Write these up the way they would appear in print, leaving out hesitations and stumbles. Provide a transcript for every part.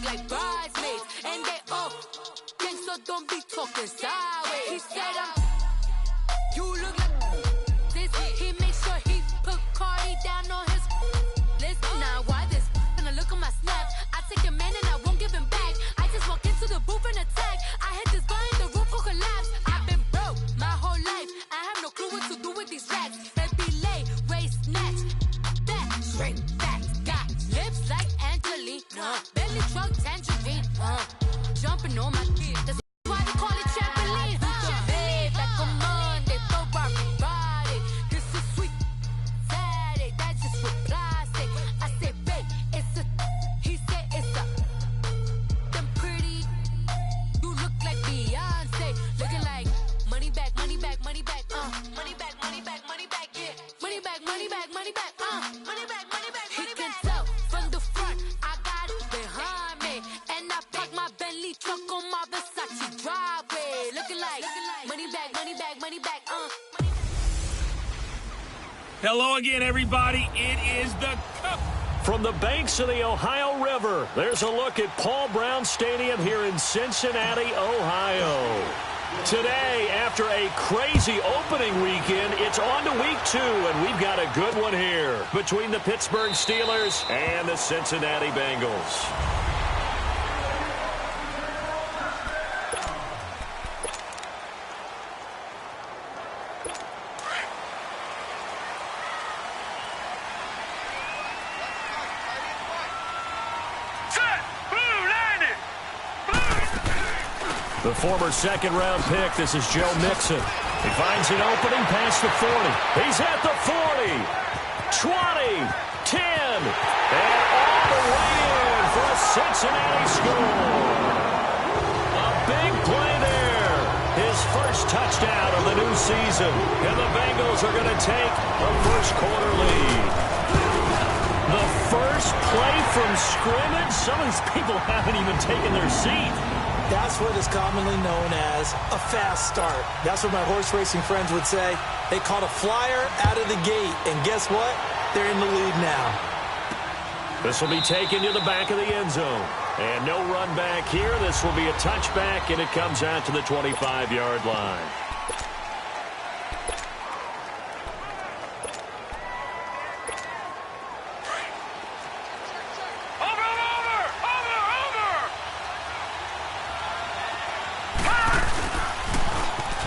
like bridesmaids. And they all think so, don't be talking sideways. He said, you look like this. He makes sure he put Cardi down on his list. Now, why this? When I look at my snap, I take a man and I won't give him back. I just walk into the booth and attack. I hit this guy in the roof will collapse. I've been broke my whole life. I have no clue what to do with these racks. Baby lay, waist snatch, back, straight back. Got lips like Angelina, belly truck tangerine. Jumping on my feet. That's why they call it trampoline. Babe, like a Monday, for everybody. This is sweet Saturday, that's just for plastic. I say, babe, it's a. He said it's a. Them pretty. You look like Beyonce, looking like money back, money back, money back, money back, money back, money back, yeah, money back, money back, money back, money back, money back. He can tell from the front, I got it behind me, and I park my Bentley truck on my Versace driveway, looking like money back, money back, money back, Hello again, everybody. It is the Cup. From the banks of the Ohio River, there's a look at Paul Brown Stadium here in Cincinnati, Ohio. Today, after a crazy opening weekend, it's on to week 2, and we've got a good one here between the Pittsburgh Steelers and the Cincinnati Bengals. The former second-round pick, this is Joe Mixon. He finds an opening past the 40. He's at the 40, 20, 10, and all the way in for a Cincinnati score. A big play there. His first touchdown of the new season. And the Bengals are going to take a first-quarter lead. The first play from scrimmage? Some of these people haven't even taken their seat. That's what is commonly known as a fast start. That's what my horse racing friends would say. They caught a flyer out of the gate, and guess what? They're in the lead now. This will be taken to the back of the end zone. And no run back here. This will be a touchback, and it comes out to the 25-yard line.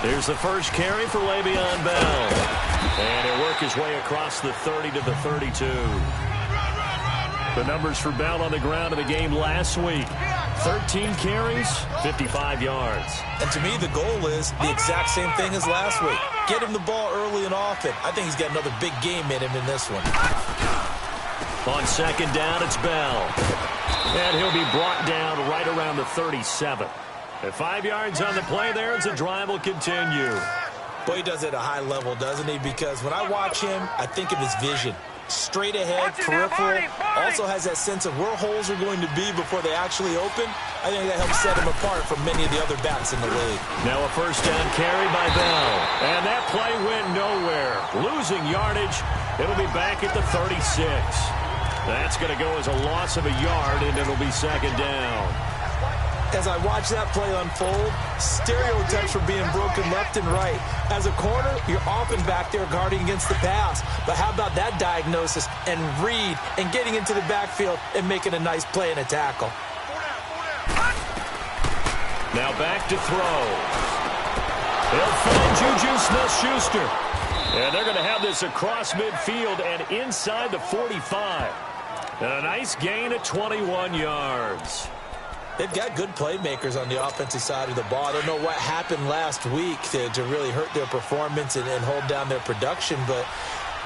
Here's the first carry for Le'Veon Bell. And he'll work his way across the 30 to the 32. The numbers for Bell on the ground in the game last week. 13 carries, 55 yards. And to me, the goal is the exact same thing as last week. Get him the ball early and often. I think he's got another big game in him in this one. On second down, it's Bell. And he'll be brought down right around the 37. At 5 yards on the play there, as the drive will continue. Boy, he does it at a high level, doesn't he? Because when I watch him, I think of his vision. Straight ahead, peripheral, also has that sense of where holes are going to be before they actually open. I think that helps set him apart from many of the other backs in the league. Now a first down carry by Bell. And that play went nowhere. Losing yardage, it'll be back at the 36. That's going to go as a loss of a yard, and it'll be second down. As I watch that play unfold, stereotypes are being broken left and right. As a corner, you're often back there guarding against the pass. But how about that diagnosis and read and getting into the backfield and making a nice play and a tackle? Now back to throw. He'll find Juju Smith-Schuster. And they're going to have this across midfield and inside the 45. And a nice gain at 21 yards. They've got good playmakers on the offensive side of the ball. I don't know what happened last week to really hurt their performance and hold down their production, but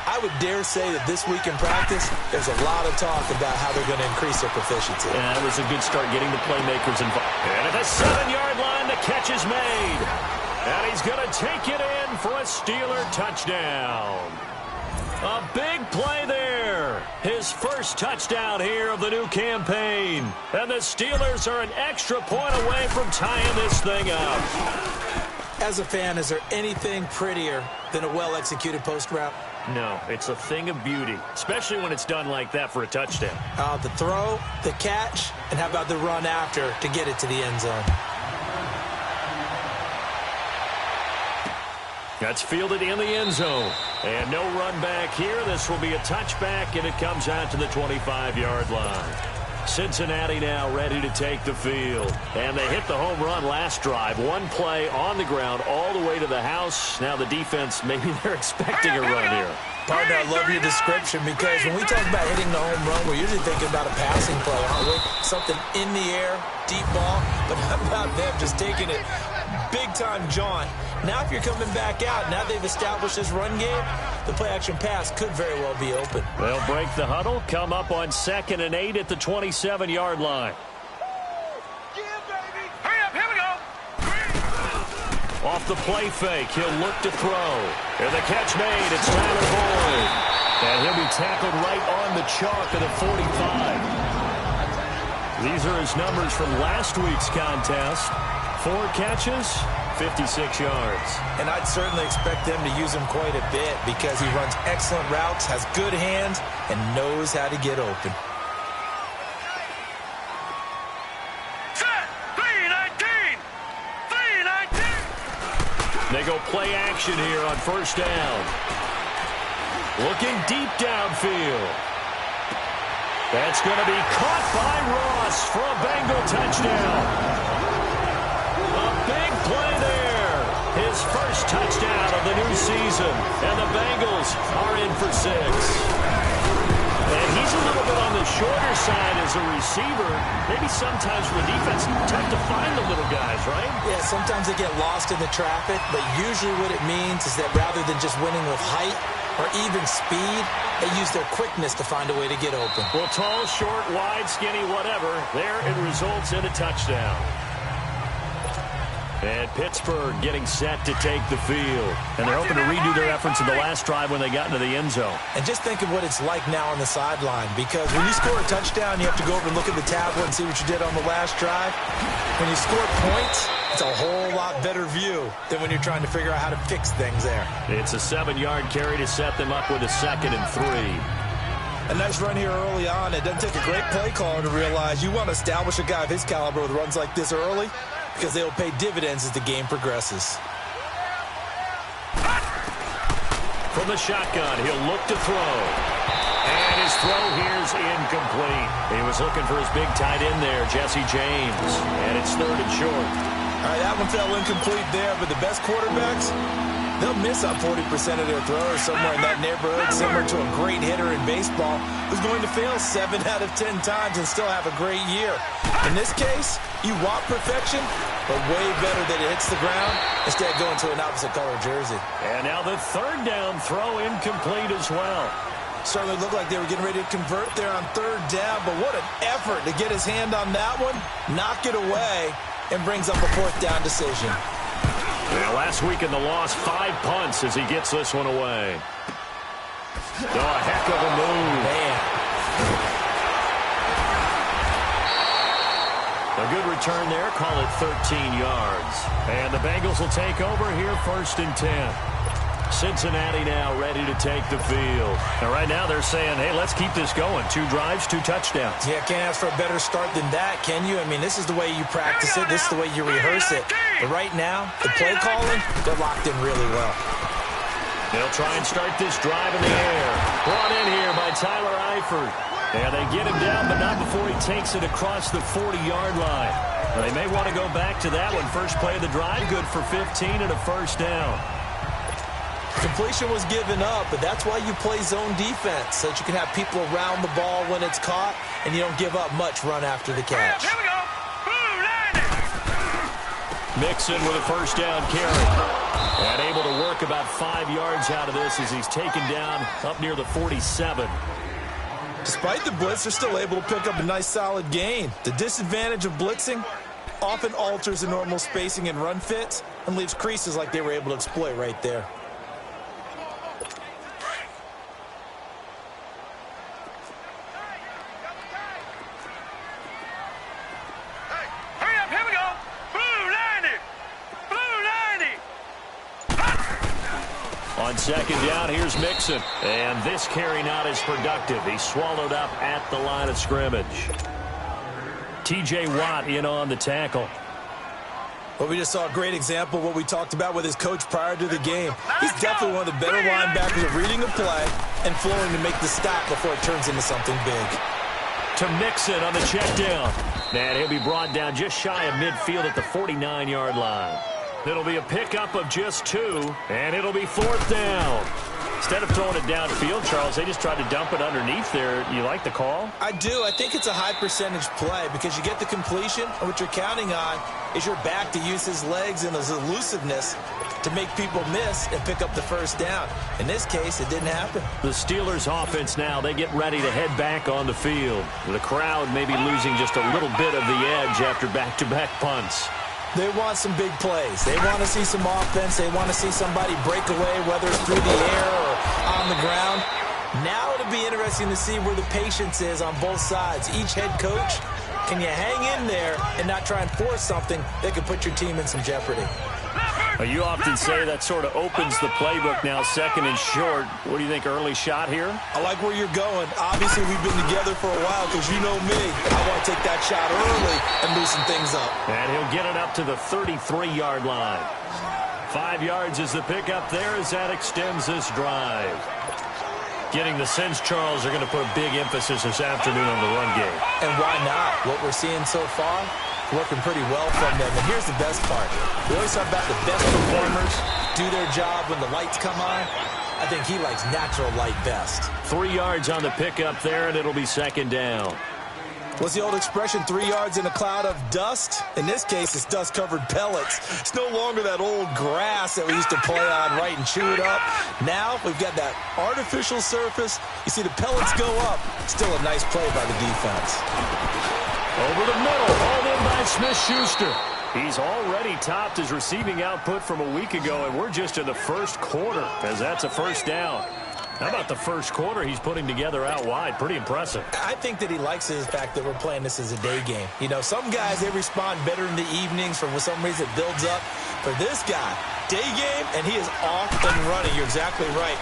I would dare say that this week in practice, there's a lot of talk about how they're going to increase their proficiency. Yeah, that was a good start getting the playmakers involved. And at the 7-yard line, the catch is made. And he's going to take it in for a Steeler touchdown. A big play there. His first touchdown here of the new campaign. And the Steelers are an extra point away from tying this thing up. As a fan, is there anything prettier than a well-executed post route? No, it's a thing of beauty, especially when it's done like that for a touchdown. The throw, the catch, and how about the run after to get it to the end zone? That's fielded in the end zone. And no run back here. This will be a touchback, and it comes out to the 25-yard line. Cincinnati now ready to take the field. And they hit the home run last drive. One play on the ground all the way to the house. Now the defense, maybe they're expecting a run here. Partner, I love your description because when we talk about hitting the home run, we're usually thinking about a passing play, aren't we? Something in the air, deep ball, but how about them just taking it big-time jaunt? Now if you're coming back out, now they've established this run game, the play-action pass could very well be open. They'll break the huddle, come up on 2nd and 8 at the 27-yard line. Hurry up, here we go. Off the play fake, he'll look to throw. And the catch made, it's Tyler Boyd. And he'll be tackled right on the chalk of the 45. These are his numbers from last week's contest. 4 catches, 56 yards. And I'd certainly expect them to use him quite a bit because he runs excellent routes, has good hands, and knows how to get open. Set, 319. They go play action here on first down. Looking deep downfield. That's going to be caught by Ross for a Bengal touchdown. A big play there. His first touchdown of the new season. And the Bengals are in for 6. And he's a little bit on the shorter side as a receiver. Maybe sometimes for the defense, tough to find the little guys, right? Yeah, sometimes they get lost in the traffic, but usually what it means is that rather than just winning with height or even speed, they use their quickness to find a way to get open. Well, tall, short, wide, skinny, whatever, there it results in a touchdown. And Pittsburgh getting set to take the field. And they're hoping to redo their efforts in the last drive when they got into the end zone. And just think of what it's like now on the sideline, because when you score a touchdown, you have to go over and look at the tablet and see what you did on the last drive. When you score points, it's a whole lot better view than when you're trying to figure out how to fix things there. It's a 7-yard carry to set them up with a 2nd and 3. A nice run here early on. It doesn't take a great play caller to realize you want to establish a guy of his caliber with runs like this early, because they will pay dividends as the game progresses. From the shotgun, he'll look to throw. And his throw here's incomplete. He was looking for his big tight end there, Jesse James. And it's 3rd and short. All right, that one fell incomplete there, but the best quarterbacks, they'll miss on 40% of their throws somewhere in that neighborhood, similar to a great hitter in baseball who's going to fail 7 out of 10 times and still have a great year. In this case, you want perfection, but way better that it hits the ground instead of going to an opposite color jersey. And now the 3rd down throw incomplete as well. Certainly looked like they were getting ready to convert there on 3rd down, but what an effort to get his hand on that one, knock it away, and brings up a 4th down decision. Yeah, last week in the loss, 5 punts as he gets this one away. Oh, a heck of a move. Man. A good return there, call it 13 yards. And the Bengals will take over here 1st and 10. Cincinnati now ready to take the field. And right now they're saying, hey, let's keep this going. 2 drives, 2 touchdowns. Yeah, can't ask for a better start than that, can you? I mean, this is the way you practice it. This is the way you rehearse it. But right now, the play calling, they're locked in really well. They'll try and start this drive in the air. Brought in here by Tyler Eifert. And they get him down, but not before he takes it across the 40-yard line. They may want to go back to that one. First play of the drive, good for 15 and a 1st down. Completion was given up, but that's why you play zone defense, so that you can have people around the ball when it's caught, and you don't give up much run after the catch. Here we go. Mixon with a 1st down carry. And able to work about 5 yards out of this as he's taken down up near the 47. Despite the blitz, they're still able to pick up a nice solid gain. The disadvantage of blitzing often alters the normal spacing and run fits and leaves creases like they were able to exploit right there. second down. Here's Mixon. And this carry not as productive. He's swallowed up at the line of scrimmage. T.J. Watt in on the tackle. Well, we just saw a great example of what we talked about with his coach prior to the game. He's definitely one of the better linebackers at reading a play and flowing to make the stop before it turns into something big. To Mixon on the check down. And he'll be brought down just shy of midfield at the 49-yard line. It'll be a pickup of just 2, and it'll be 4th down. Instead of throwing it downfield, Charles, they just tried to dump it underneath there. You like the call? I do. I think it's a high-percentage play because you get the completion, and what you're counting on is your back to use his legs and his elusiveness to make people miss and pick up the first down. In this case, it didn't happen. The Steelers offense now, they get ready to head back on the field. The crowd may be losing just a little bit of the edge after back-to-back punts. They want some big plays. They want to see some offense. They want to see somebody break away, whether it's through the air or on the ground. Now it'll be interesting to see where the patience is on both sides. Each head coach, can you hang in there and not try and force something that could put your team in some jeopardy? You often say that sort of opens the playbook now, second and short. What do you think, early shot here? I like where you're going. Obviously, we've been together for a while because you know me. I want to take that shot early and loosen things up. And he'll get it up to the 33-yard line. 5 yards is the pickup there as that extends this drive. Getting the sense, Charles, are going to put a big emphasis this afternoon on the run game. And why not? What we're seeing so far, working pretty well from them. And here's the best part. We always talk about the best performers do their job when the lights come on. I think he likes natural light best. 3 yards on the pickup there, and it'll be second down. What's the old expression, 3 yards in a cloud of dust? In this case, it's dust-covered pellets. It's no longer that old grass that we used to play on, right, and chew it up. Now we've got that artificial surface. You see the pellets go up. Still a nice play by the defense. Over the middle, hauled in by Smith-Schuster. He's already topped his receiving output from a week ago, and we're just in the first quarter, as that's a first down. How about the first quarter he's putting together out wide? Pretty impressive. I think that he likes the fact that we're playing this as a day game. You know, some guys, they respond better in the evenings for some reason it builds up. For this guy, day game, and he is off and running. You're exactly right.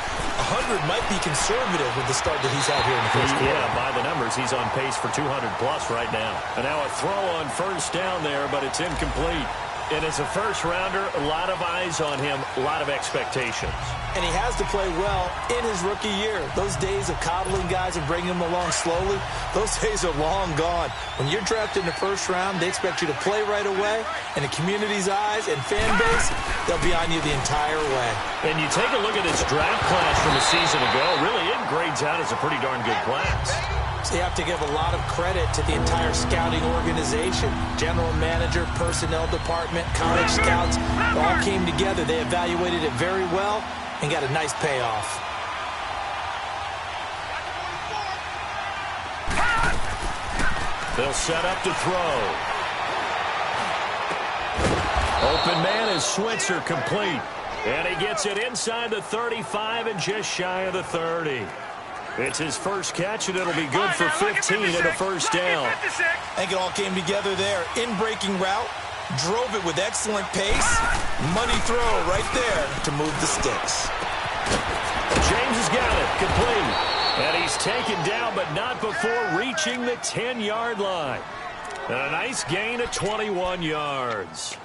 100 might be conservative with the start that he's had here in the first quarter. Yeah, by the numbers, he's on pace for 200-plus right now. And now a throw on first down there, but it's incomplete. And as a first-rounder, a lot of eyes on him, a lot of expectations. And he has to play well in his rookie year. Those days of coddling guys and bringing them along slowly, those days are long gone. When you're drafted in the first round, they expect you to play right away. And the community's eyes and fan base, they'll be on you the entire way. And you take a look at this draft class from a season ago, really it grades out as a pretty darn good class. So you have to give a lot of credit to the entire scouting organization. General manager, personnel department, college scouts, all came together. They evaluated it very well and got a nice payoff. They'll set up to throw. Open man is Switzer, complete. And he gets it inside the 35 and just shy of the 30. It's his first catch, and it'll be good for 15 and a first down. I think it all came together there. In-breaking route, drove it with excellent pace. Money throw right there to move the sticks. James has got it, complete. And he's taken down, but not before reaching the 10-yard line. And a nice gain of 21 yards.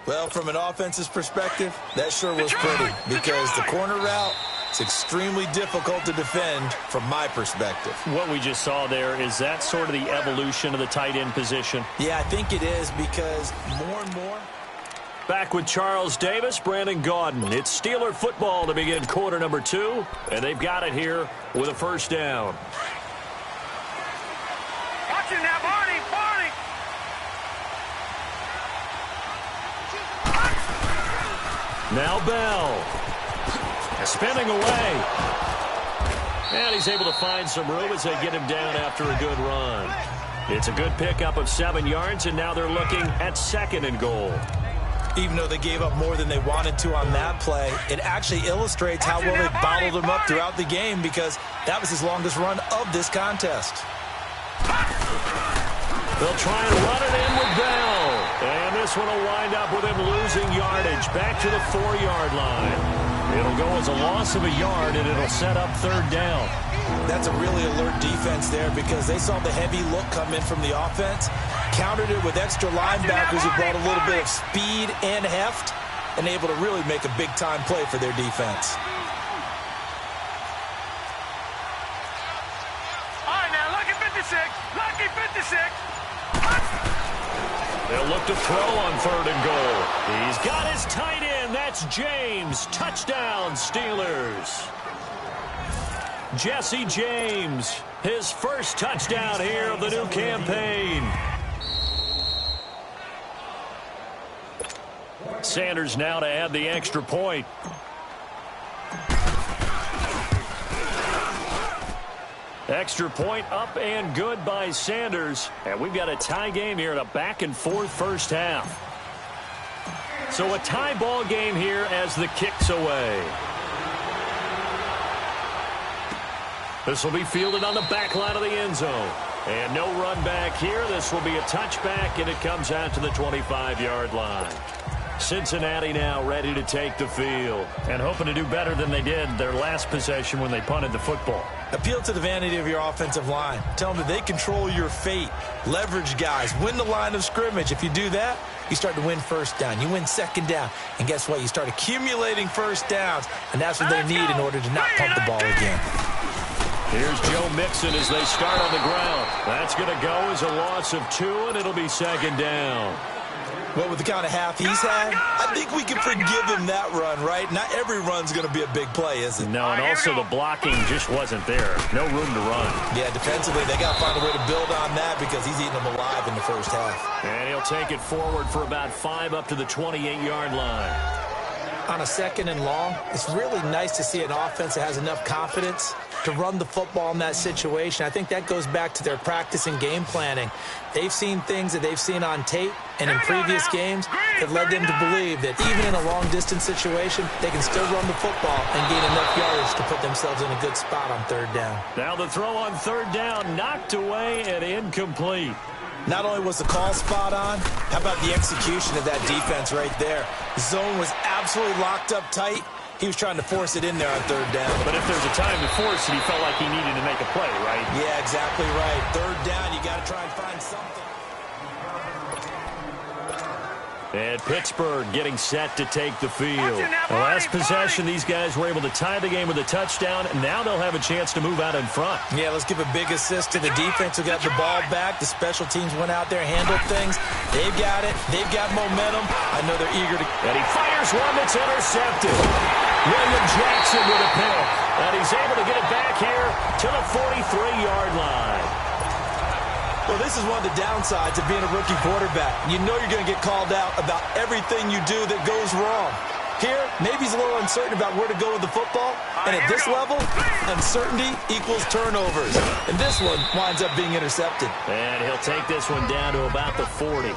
Well, from an offense's perspective, that sure was pretty because the corner route, it's extremely difficult to defend from my perspective. What we just saw there, is that sort of the evolution of the tight end position? Yeah, I think it is because more and more. Back with Charles Davis, Brandon Gaudin. It's Steeler football to begin quarter number 2, and they've got it here with a first down. Watch it now, Barney, Barney. Now Bell. Spinning away. And he's able to find some room as they get him down after a good run. It's a good pickup of 7 yards, and now they're looking at second and goal. Even though they gave up more than they wanted to on that play, it actually illustrates how well they bottled him up throughout the game because that was his longest run of this contest. They'll try and run it in with Bell. And this one will wind up with him losing yardage back to the 4-yard line. It'll go as a loss of a yard, and it'll set up third down. That's a really alert defense there because they saw the heavy look come in from the offense, countered it with extra linebackers who brought a little bit of speed and heft, and able to really make a big-time play for their defense. All right, now, lucky 56. Lucky 56. They'll look to throw on third and goal. He's got his tight end. That's James. Touchdown, Steelers. Jesse James, his first touchdown here of the new campaign. Sanders now to add the extra point. Extra point up and good by Sanders. And we've got a tie game here in a back-and-forth first half. So a tie ball game here as the kick's away. This will be fielded on the back line of the end zone. And no run back here. This will be a touchback, and it comes out to the 25-yard line. Cincinnati now ready to take the field and hoping to do better than they did their last possession when they punted the football. Appeal to the vanity of your offensive line. Tell them that they control your fate. Leverage guys. Win the line of scrimmage. If you do that, you start to win first down. You win second down. And guess what? You start accumulating first downs. And that's what they need in order to not pump the ball again. Here's Joe Mixon as they start on the ground. That's going to go as a loss of 2, and it'll be second down. Well, with the kind of half he's had, I think we can forgive him that run, right? Not every run's going to be a big play, is it? No, and also the blocking just wasn't there. No room to run. Yeah, defensively, they got to find a way to build on that because he's eating them alive in the first half. And he'll take it forward for about 5 up to the 28-yard line. On a second and long, it's really nice to see an offense that has enough confidence to run the football in that situation. I think that goes back to their practice and game planning. They've seen things that they've seen on tape and in previous games that led them to believe that even in a long-distance situation, they can still run the football and gain enough yardage to put themselves in a good spot on third down. Now the throw on third down, knocked away and incomplete. Not only was the call spot on, how about the execution of that defense right there? Zone was absolutely locked up tight. He was trying to force it in there on third down. But if there's a time to force it, he felt like he needed to make a play, right? Yeah, exactly right. Third down, you got to try and find something. And Pittsburgh getting set to take the field. The last possession, these guys were able to tie the game with a touchdown, and now they'll have a chance to move out in front. Yeah, let's give a big assist to the defense who got the ball back. The special teams went out there, handled things. They've got it. They've got momentum. I know they're eager to... And he fires one that's intercepted. William Jackson with a pick. And he's able to get it back here to the 43-yard line. Well, this is one of the downsides of being a rookie quarterback. You know you're going to get called out about everything you do that goes wrong. Here, maybe he's a little uncertain about where to go with the football. And at this level, uncertainty equals turnovers. And this one winds up being intercepted. And he'll take this one down to about the 40.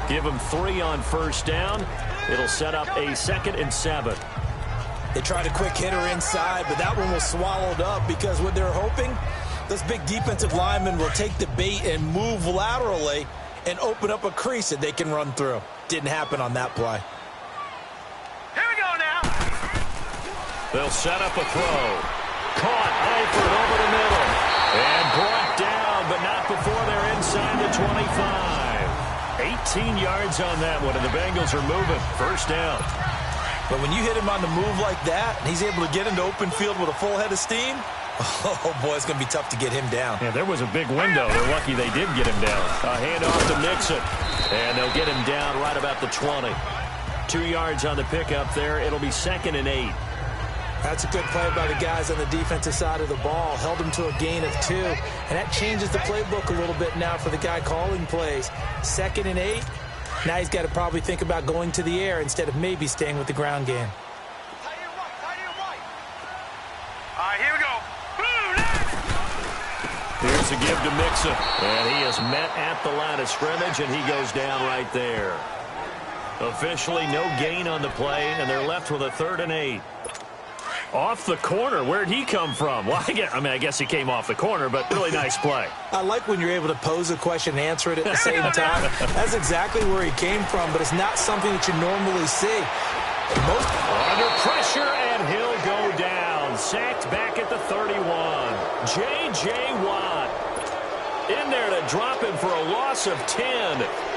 Give him 3 on first down. It'll set up a 2nd and 7. They tried a quick hitter inside, but that one was swallowed up because what they're hoping, those big defensive linemen will take the bait and move laterally and open up a crease that they can run through. Didn't happen on that play. Here we go now. They'll set up a throw. Caught, Eifert over the middle. And brought down, but not before they're inside the 25. 18 yards on that one, and the Bengals are moving. First down. But when you hit him on the move like that, and he's able to get into open field with a full head of steam, oh, boy, it's going to be tough to get him down. Yeah, there was a big window. They're lucky they did get him down. A handoff to Mixon. And they'll get him down right about the 20. 2 yards on the pickup there. It'll be 2nd and 8. That's a good play by the guys on the defensive side of the ball. Held him to a gain of 2. And that changes the playbook a little bit now for the guy calling plays. 2nd and 8. Now he's got to probably think about going to the air instead of maybe staying with the ground game. All right, here we go. Here's a give to Mixon. And he is met at the line of scrimmage, and he goes down right there. Officially no gain on the play, and they're left with a 3rd and 8. Off the corner. Where'd he come from? Well, I guess he came off the corner, but really nice play. I like when you're able to pose a question and answer it at the same time. That's exactly where he came from, but it's not something that you normally see. Under pressure, and sacked back at the 31. J.J. Watt in there to drop him for a loss of 10.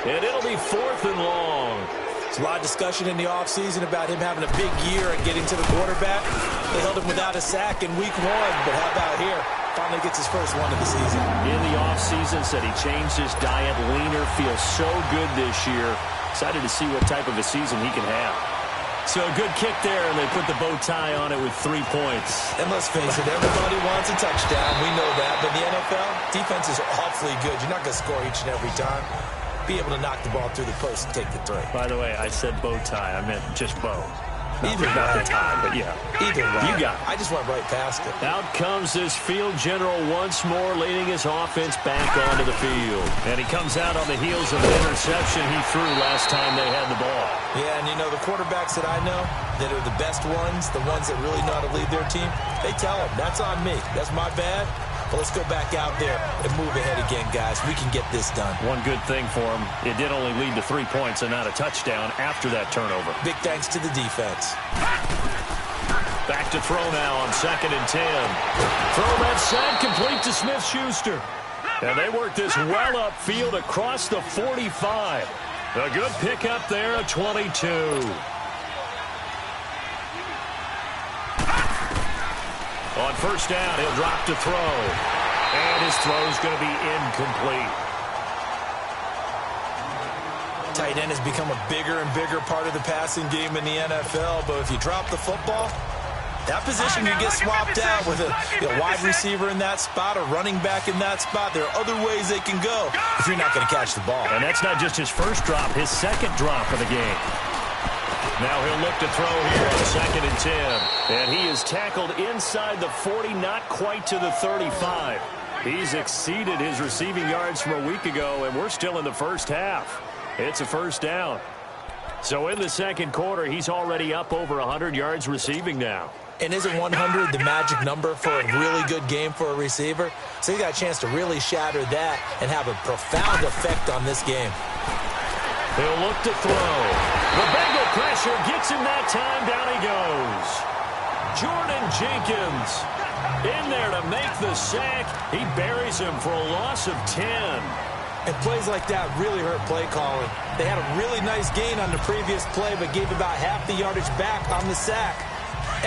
And it'll be 4th and long. There's a lot of discussion in the offseason about him having a big year and getting to the quarterback. They held him without a sack in week 1, but how about here? Finally gets his first one of the season. In the offseason, said he changed his diet, leaner, feels so good this year. Excited to see what type of a season he can have. So a good kick there, and they put the bow tie on it with 3 points. And let's face it, everybody wants a touchdown. We know that. But in the NFL, defense is awfully good. You're not going to score each and every time. Be able to knock the ball through the post and take the throw. By the way, I said bow tie. I meant just bow. Either not way. the tie, but yeah. Either way. You got it. I just went right past it. Out comes this field general once more, leading his offense back onto the field. And he comes out on the heels of an interception he threw last time they had the ball. Yeah, and you know, the quarterbacks that I know that are the best ones, the ones that really know how to lead their team, they tell them, that's on me. That's my bad. But let's go back out there and move ahead again, guys. We can get this done. One good thing for him, it did only lead to 3 points and not a touchdown after that turnover. Big thanks to the defense. Back to throw now on 2nd and 10. Throw that side complete to Smith-Schuster. And they work this well upfield across the 45. A good pickup there at 22. On 1st down, he'll drop to throw. And his throw's going to be incomplete. Tight end has become a bigger and bigger part of the passing game in the NFL. But if you drop the football, that position you get swapped out with a wide receiver in that spot, a running back in that spot. There are other ways they can go if you're not going to catch the ball. And that's not just his first drop, his second drop of the game. Now he'll look to throw here on 2nd and 10. And he is tackled inside the 40, not quite to the 35. He's exceeded his receiving yards from a week ago, and we're still in the first half. It's a 1st down. So in the 2nd quarter, he's already up over 100 yards receiving now. And isn't 100 the magic number for a really good game for a receiver? So he got a chance to really shatter that and have a profound effect on this game. He'll look to throw. The Bengal pressure gets him that time. Down he goes. Jordan Jenkins in there to make the sack. He buries him for a loss of 10. And plays like that really hurt play calling. They had a really nice gain on the previous play, but gave about half the yardage back on the sack.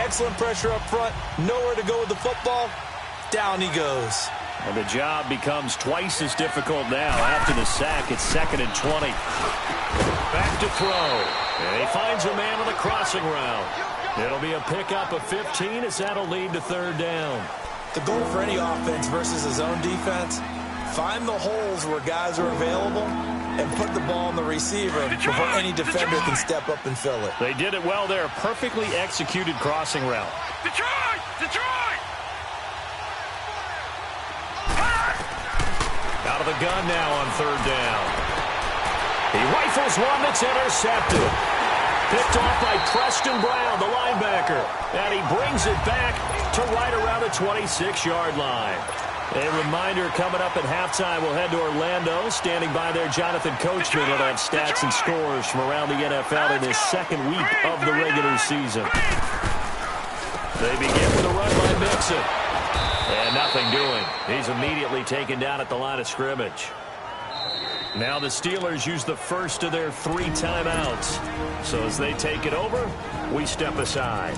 Excellent pressure up front. Nowhere to go with the football. Down he goes. And the job becomes twice as difficult now. After the sack, it's 2nd and 20. Back to throw. And he finds a man on the crossing route. It'll be a pickup of 15 as that'll lead to 3rd down. The goal for any offense versus his own defense, find the holes where guys are available and put the ball on the receiver before any defender can step up and fill it. They did it well there. Perfectly executed crossing route. Detroit! Detroit! Out of the gun now on 3rd down. He rifles one that's intercepted. Picked off by Preston Brown, the linebacker. And he brings it back to right around the 26-yard line. A reminder coming up at halftime, we'll head to Orlando. Standing by there, Jonathan Coachman will have stats and scores from around the NFL in this 2nd week of the regular season. They begin with a run by Mixon. And nothing doing. He's immediately taken down at the line of scrimmage. Now the Steelers use the first of their 3 timeouts. So as they take it over, we step aside.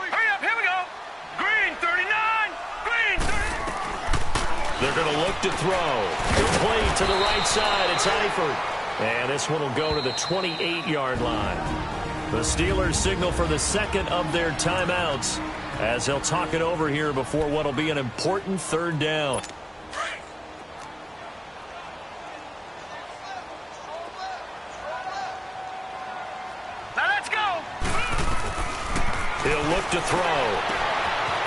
Hurry up, here we go. Green 39. Green 39. They're going to look to throw. Complete to the right side. It's Eifert. And this one will go to the 28-yard line. The Steelers signal for the 2nd of their timeouts as they'll talk it over here before what will be an important 3rd down. Now let's go. He'll look to throw.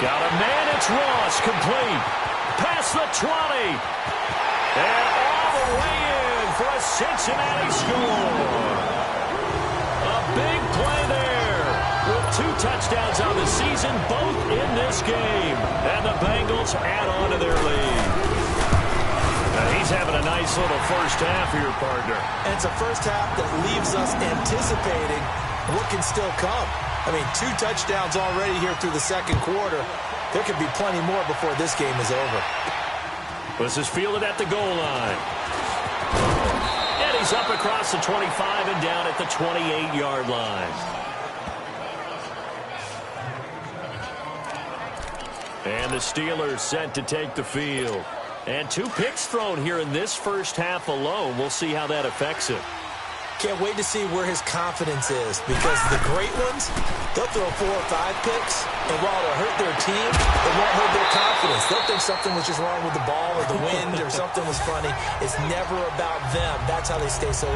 Got a man. It's Ross. Complete. Past the 20. And all the way in for a Cincinnati score. A big play there with 2 touchdowns on the season, both in this game. And the Bengals add on to their lead. He's having a nice little first half here, partner. And it's a first half that leaves us anticipating what can still come. I mean, 2 touchdowns already here through the second quarter. There could be plenty more before this game is over. This is fielded at the goal line. And he's up across the 25 and down at the 28-yard line. And the Steelers set to take the field. And 2 picks thrown here in this first half alone. We'll see how that affects him. Can't wait to see where his confidence is, because the great ones, they'll throw 4 or 5 picks, and while it'll hurt their team, it won't hurt their confidence. They'll think something was just wrong with the ball or the wind or something was funny. It's never about them. That's how they stay so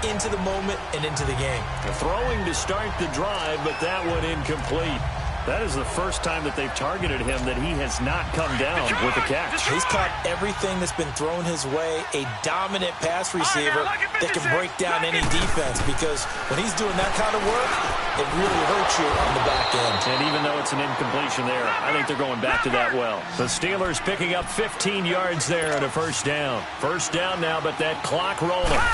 into the moment and into the game. Throwing to start the drive, but that one incomplete. That is the first time that they've targeted him that he has not come down with a catch. He's caught everything that's been thrown his way. A dominant pass receiver that can break down any defense, because when he's doing that kind of work, it really hurts you on the back end. And even though it's an incompletion there, I think they're going back to that well. The Steelers picking up 15 yards there at a first down. First down now, but that clock rolling.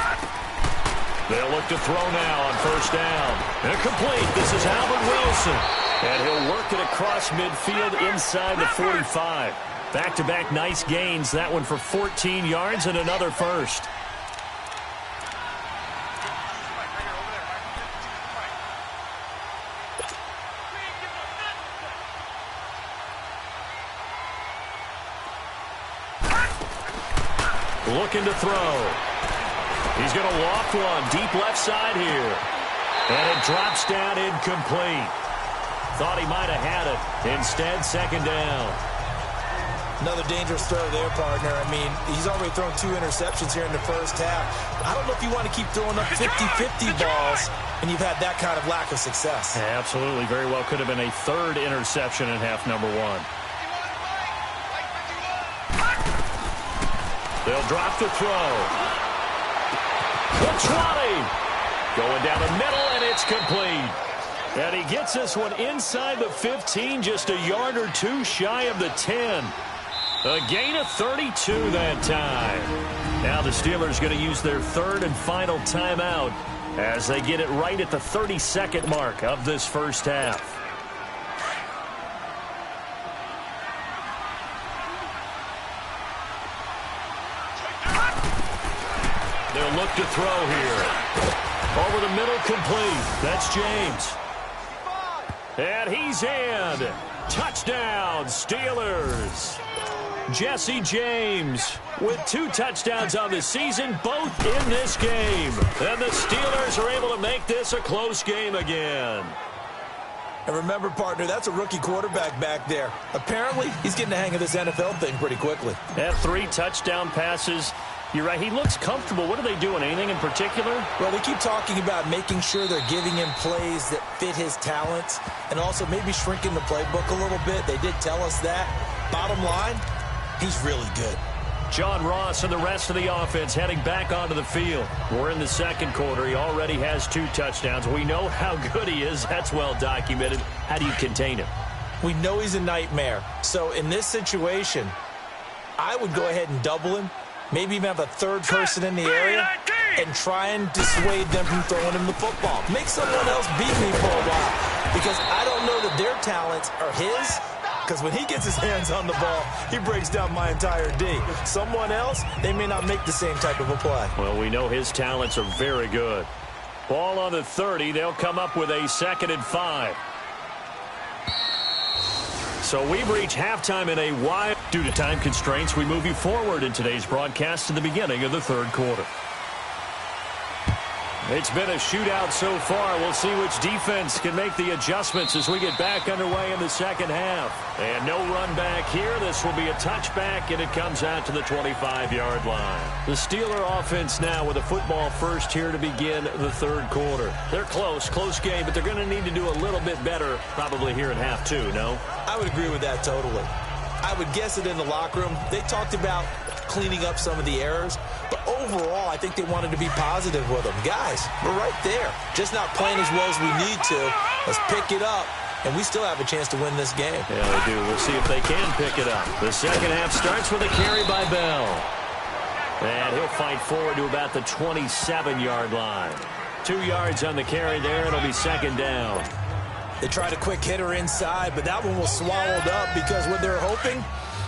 They'll look to throw now on first down. Incomplete. This is Albert Wilson. And he'll work it across midfield inside the 45. Back-to-back nice gains. That one for 14 yards and another first. Looking to throw. He's going to loft one deep left side here. And it drops down incomplete. Thought he might have had it. Instead, second down. Another dangerous throw there, partner. I mean, he's already thrown 2 interceptions here in the first half. I don't know if you want to keep throwing up 50-50 balls and you've had that kind of lack of success. Yeah, absolutely. Very well could have been a 3rd interception in half number 1. They'll drop the throw. The 20. Going down the middle, and it's complete. And he gets this one inside the 15, just a yard or 2 shy of the 10. A gain of 32 that time. Now the Steelers going to use their 3rd and final timeout as they get it right at the 32nd mark of this first half. They'll look to throw here. Over the middle, complete. That's James. And he's in. Touchdown, Steelers. Jesse James with 2 touchdowns on the season, both in this game. And the Steelers are able to make this a close game again. And remember, partner, that's a rookie quarterback back there. Apparently, he's getting the hang of this NFL thing pretty quickly. At 3 touchdown passes. You're right, he looks comfortable. What are they doing? Anything in particular? Well, they keep talking about making sure they're giving him plays that fit his talents and also maybe shrinking the playbook a little bit. They did tell us that. Bottom line, he's really good. John Ross and the rest of the offense heading back onto the field. We're in the second quarter. He already has 2 touchdowns. We know how good he is. That's well documented. How do you contain him? We know he's a nightmare. So in this situation, I would go ahead and double him. Maybe even have a 3rd person in the area and try and dissuade them from throwing him the football. Make someone else beat me for a while, because I don't know that their talents are his, because when he gets his hands on the ball, he breaks down my entire D. Someone else, they may not make the same type of a play. Well, we know his talents are very good. Ball on the 30. They'll come up with a 2nd and 5. So we've reached halftime in a wide. Due to time constraints, we move you forward in today's broadcast to the beginning of the 3rd quarter. It's been a shootout so far. We'll see which defense can make the adjustments as we get back underway in the second half. And no run back here. This will be a touchback, and it comes out to the 25-yard line. The Steeler offense now with a football first here to begin the 3rd quarter. They're close game, but they're going to need to do a little bit better probably here in half 2, no? I would agree with that totally. I would guess that in the locker room, they talked about cleaning up some of the errors, but overall, I think they wanted to be positive with them. Guys, we're right there. Just not playing as well as we need to. Let's pick it up, and we still have a chance to win this game. Yeah, they do. We'll see if they can pick it up. The second half starts with a carry by Bell. And he'll fight forward to about the 27-yard line. 2 yards on the carry there. It'll be second down. They tried a quick hitter inside, but that one was swallowed up because what they're hoping,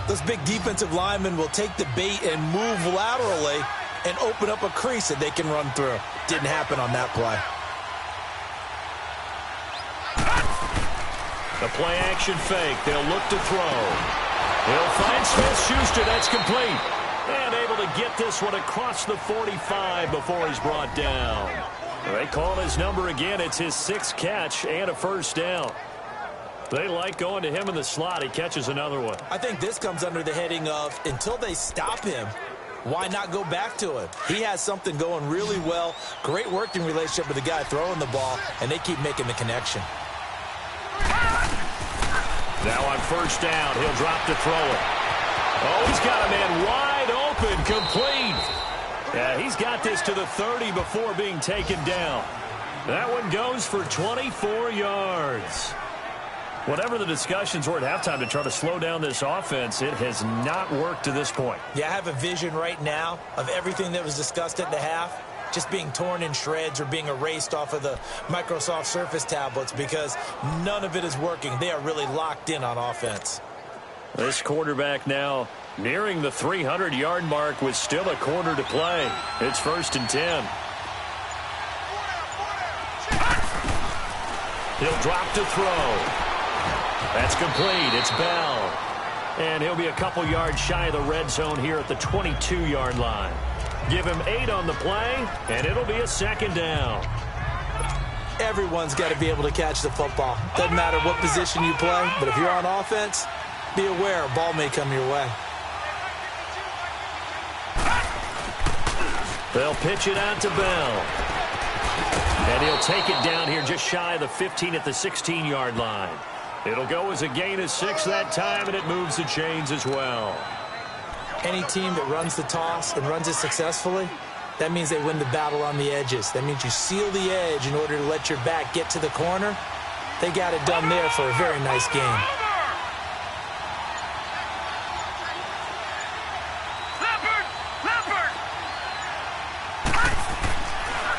those big defensive linemen will take the bait and move laterally and open up a crease that they can run through. Didn't happen on that play. The play-action fake. They'll look to throw. He'll find Smith-Schuster. That's complete. And able to get this one across the 45 before he's brought down. They call his number again. It's his 6th catch and a first down. They like going to him in the slot. He catches another one. I think this comes under the heading of until they stop him, why not go back to him? He has something going really well. Great working relationship with the guy throwing the ball, and they keep making the connection. Now on first down, he'll drop to throw it. Oh, he's got a man wide open, complete. Yeah, he's got this to the 30 before being taken down. That one goes for 24 yards. Whatever the discussions were at halftime to try to slow down this offense, it has not worked to this point. Yeah, I have a vision right now of everything that was discussed at the half just being torn in shreds or being erased off of the Microsoft Surface tablets because none of it is working. They are really locked in on offense. This quarterback now nearing the 300-yard mark with still a quarter to play. It's 1st and 10. He'll drop to throw. That's complete. It's Bell. And he'll be a couple yards shy of the red zone here at the 22-yard line. Give him 8 on the play, and it'll be a second down. Everyone's got to be able to catch the football. Doesn't matter what position you play, but if you're on offense, be aware a ball may come your way. They'll pitch it out to Bell. And he'll take it down here just shy of the 15 at the 16-yard line. It'll go as a gain of 6 that time, and it moves the chains as well. Any team that runs the toss and runs it successfully, that means they win the battle on the edges. That means you seal the edge in order to let your back get to the corner. They got it done there for a very nice game.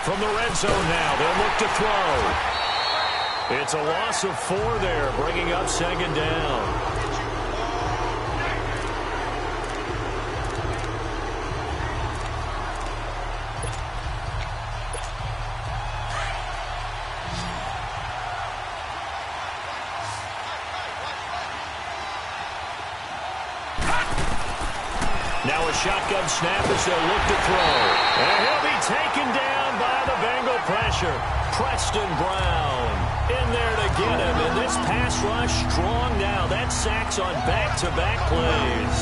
From the red zone now, they'll look to throw. It's a loss of 4 there, bringing up second down. Now a shotgun snap as they'll look to throw. And he'll be taken down by the Bengal pressure. Preston Brown in there to get him. And this pass rush strong now. That sacks on back-to-back plays.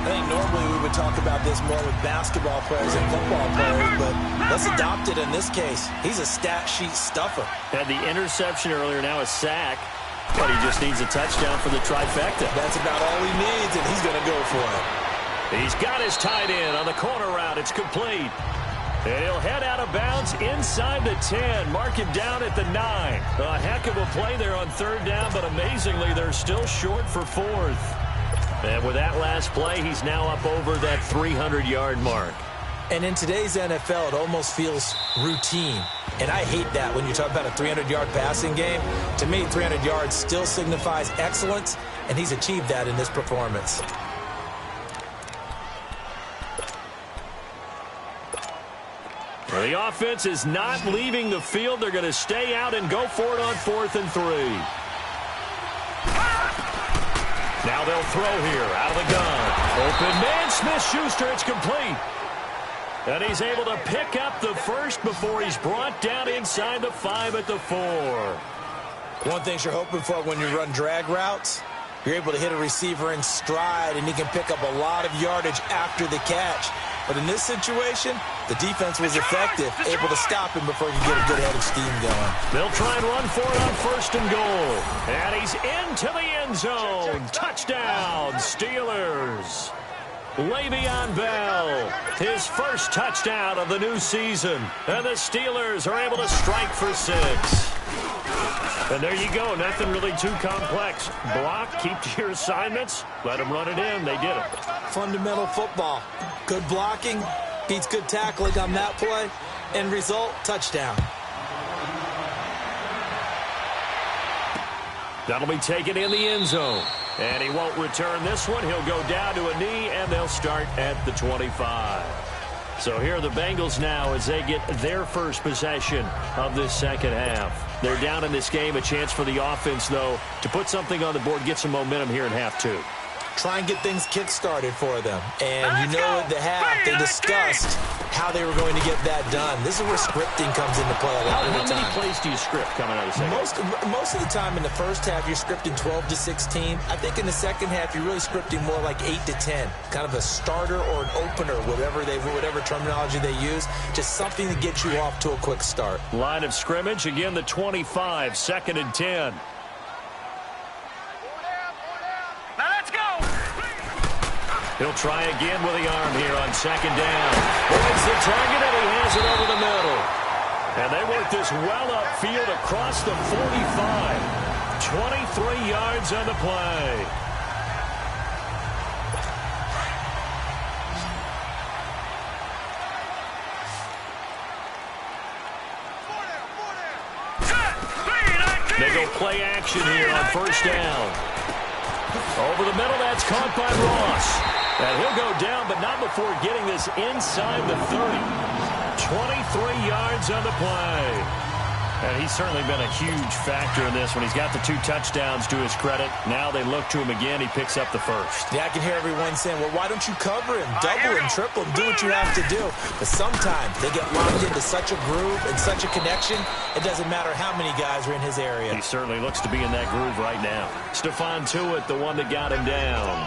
I think normally we would talk about this more with basketball players and football players, but let's adopt it in this case. He's a stat sheet stuffer. Had the interception earlier, now a sack. But he just needs a touchdown for the trifecta. That's about all he needs, and he's going to go for it. He's got his tight end on the corner route. It's complete. And he'll head out of bounds inside the 10. Mark him down at the 9. A heck of a play there on 3rd down, but amazingly, they're still short for 4th. And with that last play, he's now up over that 300-yard mark. And in today's NFL, it almost feels routine. And I hate that when you talk about a 300-yard passing game. To me, 300 yards still signifies excellence, and he's achieved that in this performance. Well, the offense is not leaving the field. They're going to stay out and go for it on 4th and 3. Now they'll throw here out of the gun. Open man, Smith-Schuster. It's complete. And he's able to pick up the first before he's brought down inside the 5 at the 4. One thing you're hoping for when you run drag routes, you're able to hit a receiver in stride, and he can pick up a lot of yardage after the catch. But in this situation, the defense was effective, able to stop him before he could get a good head of steam going. They'll try and run for it on 1st and goal. And he's into the end zone. Touchdown, Steelers. Le'Veon Bell, his first touchdown of the new season. And the Steelers are able to strike for 6. And there you go. Nothing really too complex. Block, keep to your assignments, let them run it in. They did it. Fundamental football. Good blocking, beats good tackling on that play. End result, touchdown. That'll be taken in the end zone. And he won't return this one. He'll go down to a knee, and they'll start at the 25. So here are the Bengals now as they get their first possession of this second half. They're down in this game. A chance for the offense, though, to put something on the board, get some momentum here in half two. Try and get things kick-started for them. And you know at the half, they discussed how they were going to get that done. This is where scripting comes into play a lot of the time. How many plays do you script coming out of the second? Most of the time in the first half, you're scripting 12 to 16. I think in the second half, you're really scripting more like 8 to 10. Kind of a starter or an opener, whatever terminology they use. Just something to get you off to a quick start. Line of scrimmage, again the 25, 2nd and 10. He'll try again with the arm here on 2nd down. Avoids the target, and he has it over the middle. And they work this well upfield across the 45. 23 yards on the play. They go play action here on 1st down. Over the middle, that's caught by Ross. And he'll go down, but not before getting this inside the 30. 23 yards on the play. And he's certainly been a huge factor in this when he's got the 2 touchdowns to his credit. Now they look to him again. He picks up the first. Yeah, I can hear everyone saying, well, why don't you cover him? Double him, triple him, do what you have to do. But sometimes they get locked into such a groove and such a connection, it doesn't matter how many guys are in his area. He certainly looks to be in that groove right now. Stephon Tuitt, the one that got him down.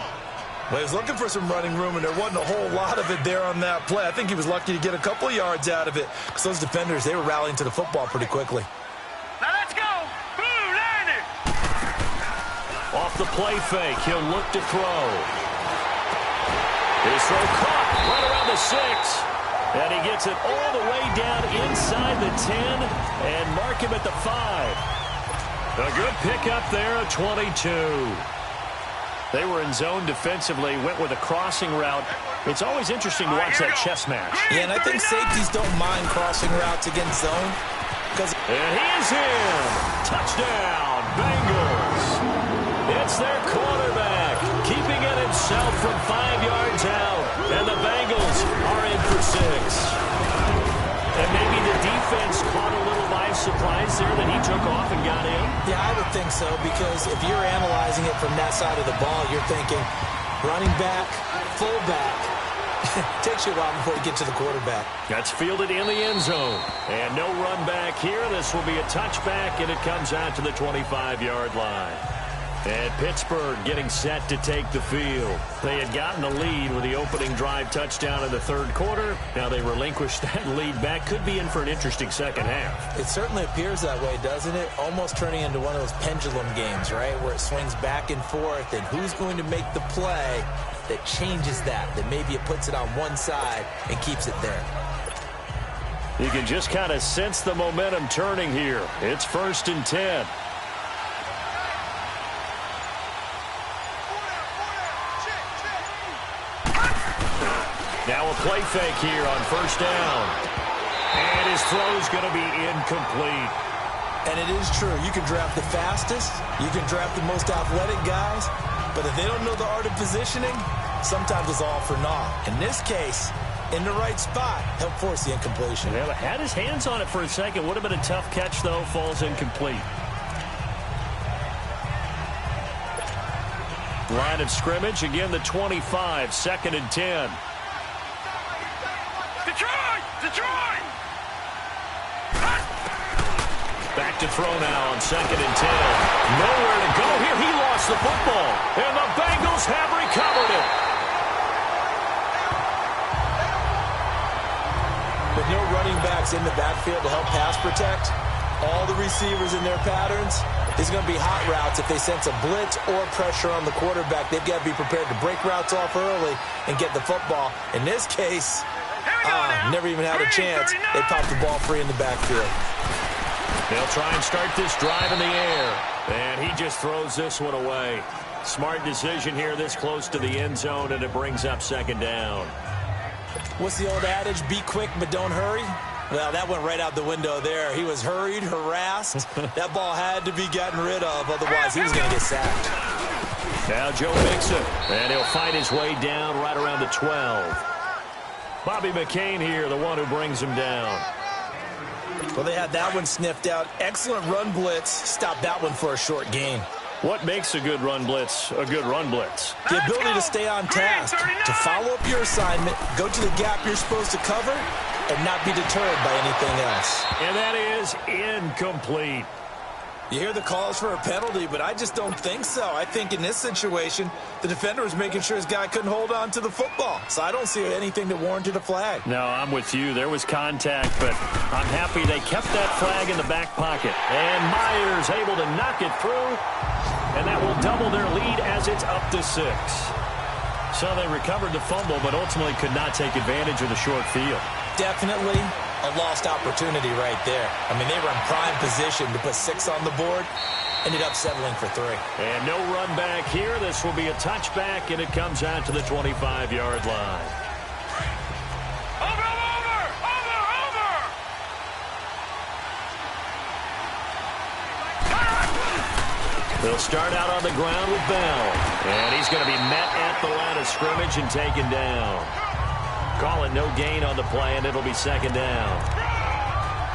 Well, he was looking for some running room, and there wasn't a whole lot of it there on that play. I think he was lucky to get a couple of yards out of it because those defenders, they were rallying to the football pretty quickly. Now let's go. Blue, land it. Off the play fake, he'll look to throw. His throw caught right around the 6. And he gets it all the way down inside the 10 and mark him at the 5. A good pickup there at 22. They were in zone defensively, went with a crossing route. It's always interesting to watch that chess match. Yeah, and I think safeties don't mind crossing routes against zone. And he is in. Touchdown, Bengals. It's their quarterback, keeping it himself from 5 yards out. And the Bengals are in for 6. And maybe the defense caught a little by surprise there that he took off and got in. Yeah, I would think so, because if you're analyzing it from that side of the ball, you're thinking running back, fullback. Takes you a while before you get to the quarterback. That's fielded in the end zone. And no run back here. This will be a touchback, and it comes out to the 25-yard line. And Pittsburgh getting set to take the field. They had gotten the lead with the opening drive touchdown in the 3rd quarter. Now they relinquished that lead back. Could be in for an interesting second half. It certainly appears that way, doesn't it? Almost turning into one of those pendulum games, right? Where it swings back and forth, and who's going to make the play that changes that maybe it puts it on one side and keeps it there. You can just kind of sense the momentum turning here. It's 1st and 10. Now a play fake here on 1st down. And his throw's going to be incomplete. And it is true. You can draft the fastest. You can draft the most athletic guys. But if they don't know the art of positioning, sometimes it's all for naught. In this case, in the right spot, help force the incompletion. Yeah, had his hands on it for a second. Would have been a tough catch, though. Falls incomplete. Line of scrimmage, again the 25, 2nd and 10. Detroit! Detroit! Back to throw now on 2nd and 10. Nowhere to go here. He lost the football. And the Bengals have recovered it. With no running backs in the backfield to help pass protect, all the receivers in their patterns, there's going to be hot routes. If they sense a blitz or pressure on the quarterback, they've got to be prepared to break routes off early and get the football. In this case, never even had a chance. They popped the ball free in the backfield. They'll try and start this drive in the air. And he just throws this one away. Smart decision here this close to the end zone, and it brings up 2nd down. What's the old adage? Be quick, but don't hurry. Well, that went right out the window there. He was hurried, harassed. That ball had to be gotten rid of, otherwise he was going to get sacked. Now Joe Mixon, and he'll fight his way down right around the 12. Bobby McCain here, the one who brings him down. Well, they had that one sniffed out. Excellent run blitz. Stopped that one for a short gain. What makes a good run blitz a good run blitz? The ability to stay on task, to follow up your assignment, go to the gap you're supposed to cover, and not be deterred by anything else. And that is incomplete. You hear the calls for a penalty, but I just don't think so. I think in this situation, the defender was making sure his guy couldn't hold on to the football. So I don't see anything that warranted a flag. No, I'm with you. There was contact, but I'm happy they kept that flag in the back pocket. And Myers able to knock it through, and that will double their lead as it's up to 6. So they recovered the fumble, but ultimately could not take advantage of the short field. Definitely a lost opportunity right there. I mean, they were in prime position to put 6 on the board. Ended up settling for 3. And no run back here. This will be a touchback, and it comes out to the 25-yard line. Over! They'll start out on the ground with Bell. And he's going to be met at the line of scrimmage and taken down. Calling no gain on the play, and it'll be 2nd down.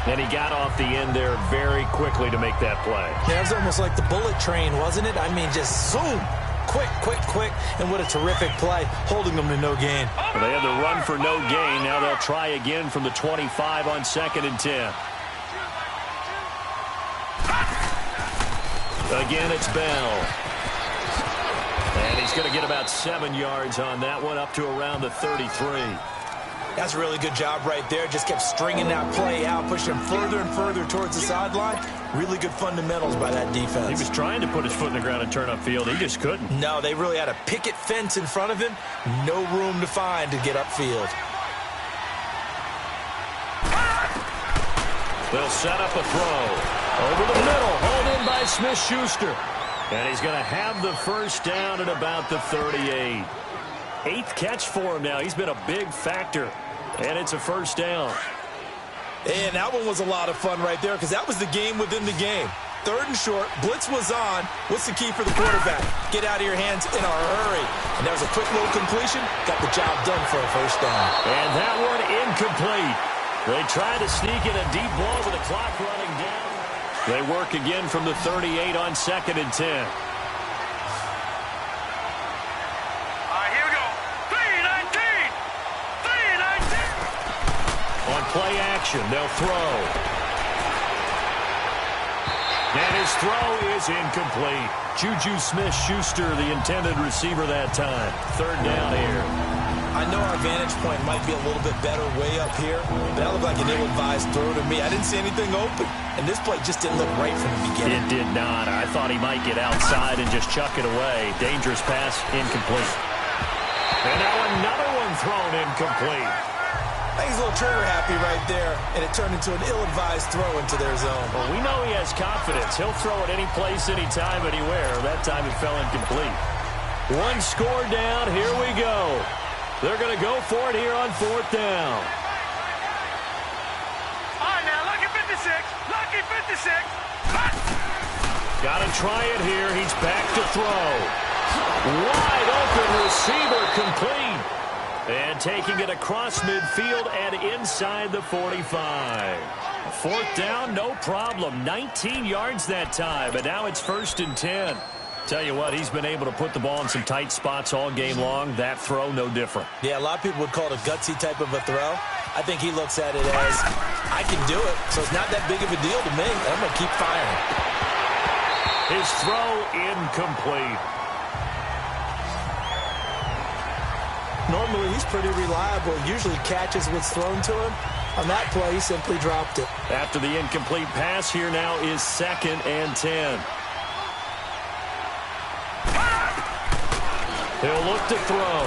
And he got off the end there very quickly to make that play. Yeah, it was almost like the bullet train, wasn't it? I mean, just zoom. Quick. And what a terrific play, holding them to no gain. Well, they had the run for no gain. Now they'll try again from the 25 on 2nd and 10. Again, it's Bell. And he's going to get about 7 yards on that one, up to around the 33. That's a really good job right there. Just kept stringing that play out, pushing him further and further towards the sideline. Really good fundamentals by that defense. He was trying to put his foot in the ground and turn upfield. He just couldn't. No, they really had a picket fence in front of him. No room to find to get upfield. They'll set up a throw. Over the middle, hauled in by Smith-Schuster. And he's going to have the first down at about the 38. 8th catch for him now. He's been a big factor. And it's a first down. And that one was a lot of fun right there because that was the game within the game. 3rd and short, blitz was on. What's the key for the quarterback? Get out of your hands in a hurry. And that was a quick little completion. Got the job done for a first down. And that one incomplete. They tried to sneak in a deep ball with the clock running down. They work again from the 38 on 2nd and 10. Play action. They'll throw. And his throw is incomplete. Juju Smith-Schuster, the intended receiver that time. 3rd down here. I know our vantage point might be a little bit better way up here, but that looked like an ill-advised throw to me. I didn't see anything open, and this play just didn't look right from the beginning. It did not. I thought he might get outside and just chuck it away. Dangerous pass, incomplete. And now another one thrown incomplete. I think he's a little trigger happy right there, and it turned into an ill-advised throw into their zone. Well, we know he has confidence. He'll throw it any place, anytime, anywhere. That time it fell incomplete. 1 score down. Here we go. They're going to go for it here on 4th down. All right, now, lucky 56. Lucky 56. Got to try it here. He's back to throw. Wide open receiver complete. And taking it across midfield and inside the 45. 4th down, no problem. 19 yards that time, but now it's 1st and 10. Tell you what, he's been able to put the ball in some tight spots all game long. That throw, no different. Yeah, a lot of people would call it a gutsy type of a throw. I think he looks at it as, I can do it, so it's not that big of a deal to me. I'm going to keep firing. His throw incomplete. Normally, he's pretty reliable. Usually catches what's thrown to him. On that play, he simply dropped it. After the incomplete pass, here now is 2nd and 10. He'll look to throw.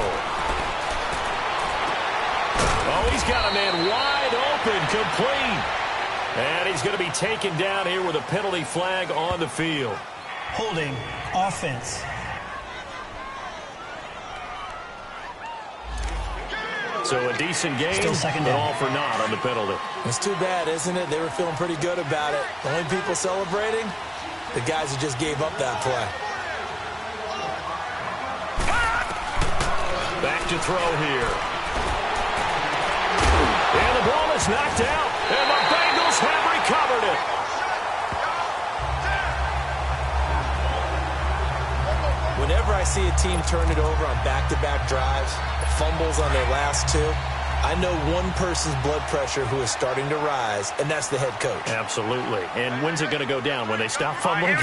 Oh, he's got a man wide open, complete. And he's going to be taken down here with a penalty flag on the field. Holding offense. So a decent game, Still second but down. all for naught on the penalty. It's too bad, isn't it? They were feeling pretty good about it. The only people celebrating, the guys who just gave up that play. Back to throw here. And the ball is knocked out, and the Bengals have recovered it. Whenever I see a team turn it over on back-to-back drives, fumbles on their last two, I know one person's blood pressure who is starting to rise, and that's the head coach. Absolutely. And when's it going to go down? When they stop fumbling?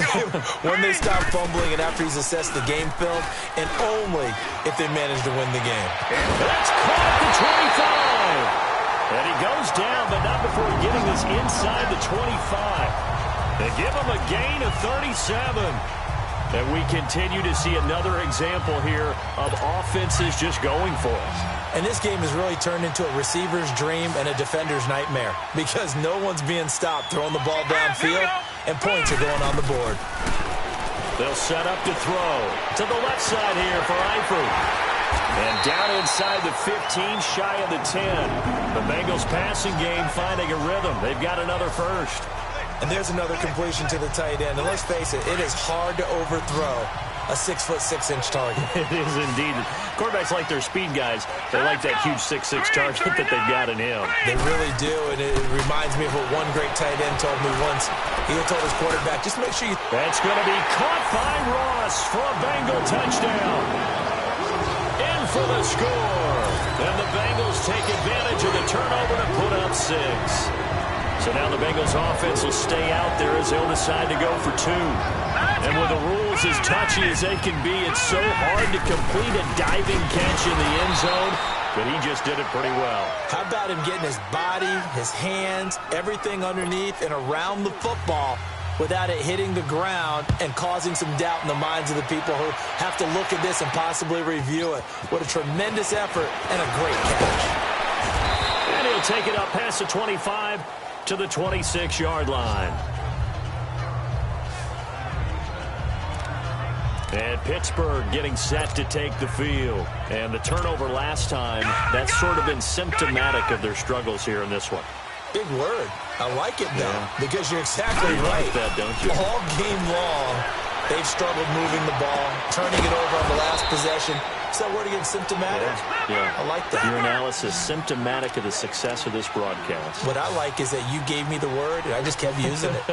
When they stop fumbling and after he's assessed the game film, and only if they manage to win the game. That's caught at the 25. And he goes down, but not before getting this inside the 25. They give him a gain of 37. And we continue to see another example here of offenses just going for it. And this game has really turned into a receiver's dream and a defender's nightmare because no one's being stopped throwing the ball downfield, and points are going on the board. They'll set up to throw to the left side here for Eifert. And down inside the 15, shy of the 10. The Bengals passing game finding a rhythm. They've got another first. And there's another completion to the tight end. And let's face it, it is hard to overthrow a 6'6" target. It is indeed. Quarterbacks like their speed guys. They like that huge 6'6" target that they've got in him. They really do, and it reminds me of what one great tight end told me once. He told his quarterback, just make sure you... That's going to be caught by Ross for a Bengal touchdown. In for the score. And the Bengals take advantage of the turnover to put up 6. So now the Bengals offense will stay out there as they'll decide to go for 2. And with the rules as touchy as they can be, it's so hard to complete a diving catch in the end zone, but he just did it pretty well. How about him getting his body, his hands, everything underneath and around the football without it hitting the ground and causing some doubt in the minds of the people who have to look at this and possibly review it. What a tremendous effort and a great catch. And he'll take it up past the 25 to the 26-yard line. And Pittsburgh getting set to take the field. And the turnover last time, that's sort of been symptomatic of their struggles here in this one. Big word. I like it, though, because you're exactly You right. like that, don't you? All game long, they've struggled moving the ball, turning it over on the last possession. Is that word again, symptomatic? Yeah. I like that. Your analysis, symptomatic of the success of this broadcast. What I like is that you gave me the word, and I just kept using it.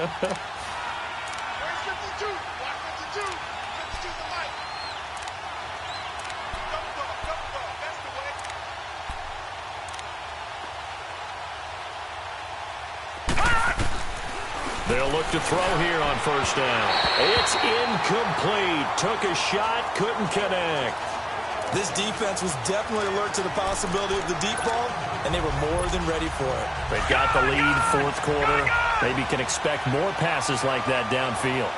They'll look to throw here on first down. It's incomplete. Took a shot, couldn't connect. This defense was definitely alert to the possibility of the deep ball, and they were more than ready for it. They've got the lead, fourth quarter. Maybe can expect more passes like that downfield.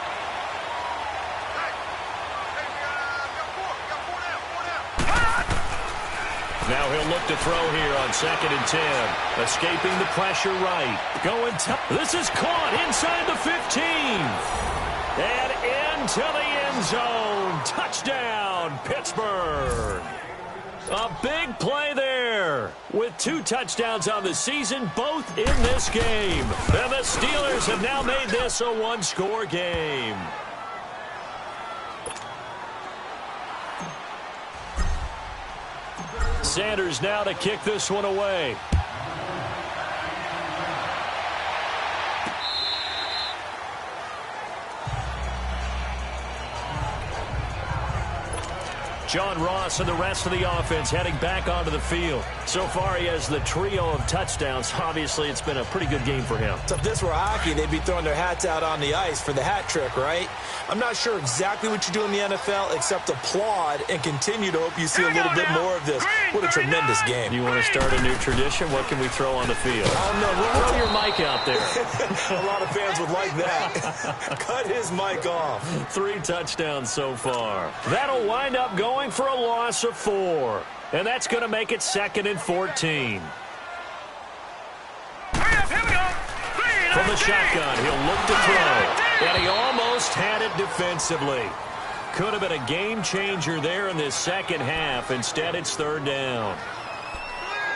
Now he'll look to throw here on 2nd and 10. Escaping the pressure right. Going this is caught inside the 15. And into the end zone. Touchdown, Pittsburgh. A big play there. With 2 touchdowns on the season, both in this game. And the Steelers have now made this a 1-score game. Sanders now to kick this one away. John Ross and the rest of the offense heading back onto the field. So far, he has the trio of touchdowns. Obviously, it's been a pretty good game for him. So if this were hockey, they'd be throwing their hats out on the ice for the hat trick, right? I'm not sure exactly what you do in the NFL except applaud and continue to hope you see a little bit more of this. What a tremendous game. You want to start a new tradition? What can we throw on the field? Oh, no. Throw your mic out there. A lot of fans would like that. Cut his mic off. 3 touchdowns so far. That'll wind up going for a loss of 4. And that's going to make it 2nd and 14. From the shotgun, he'll look to throw. And he almost had it defensively. Could have been a game changer there in this second half. Instead, it's 3rd down.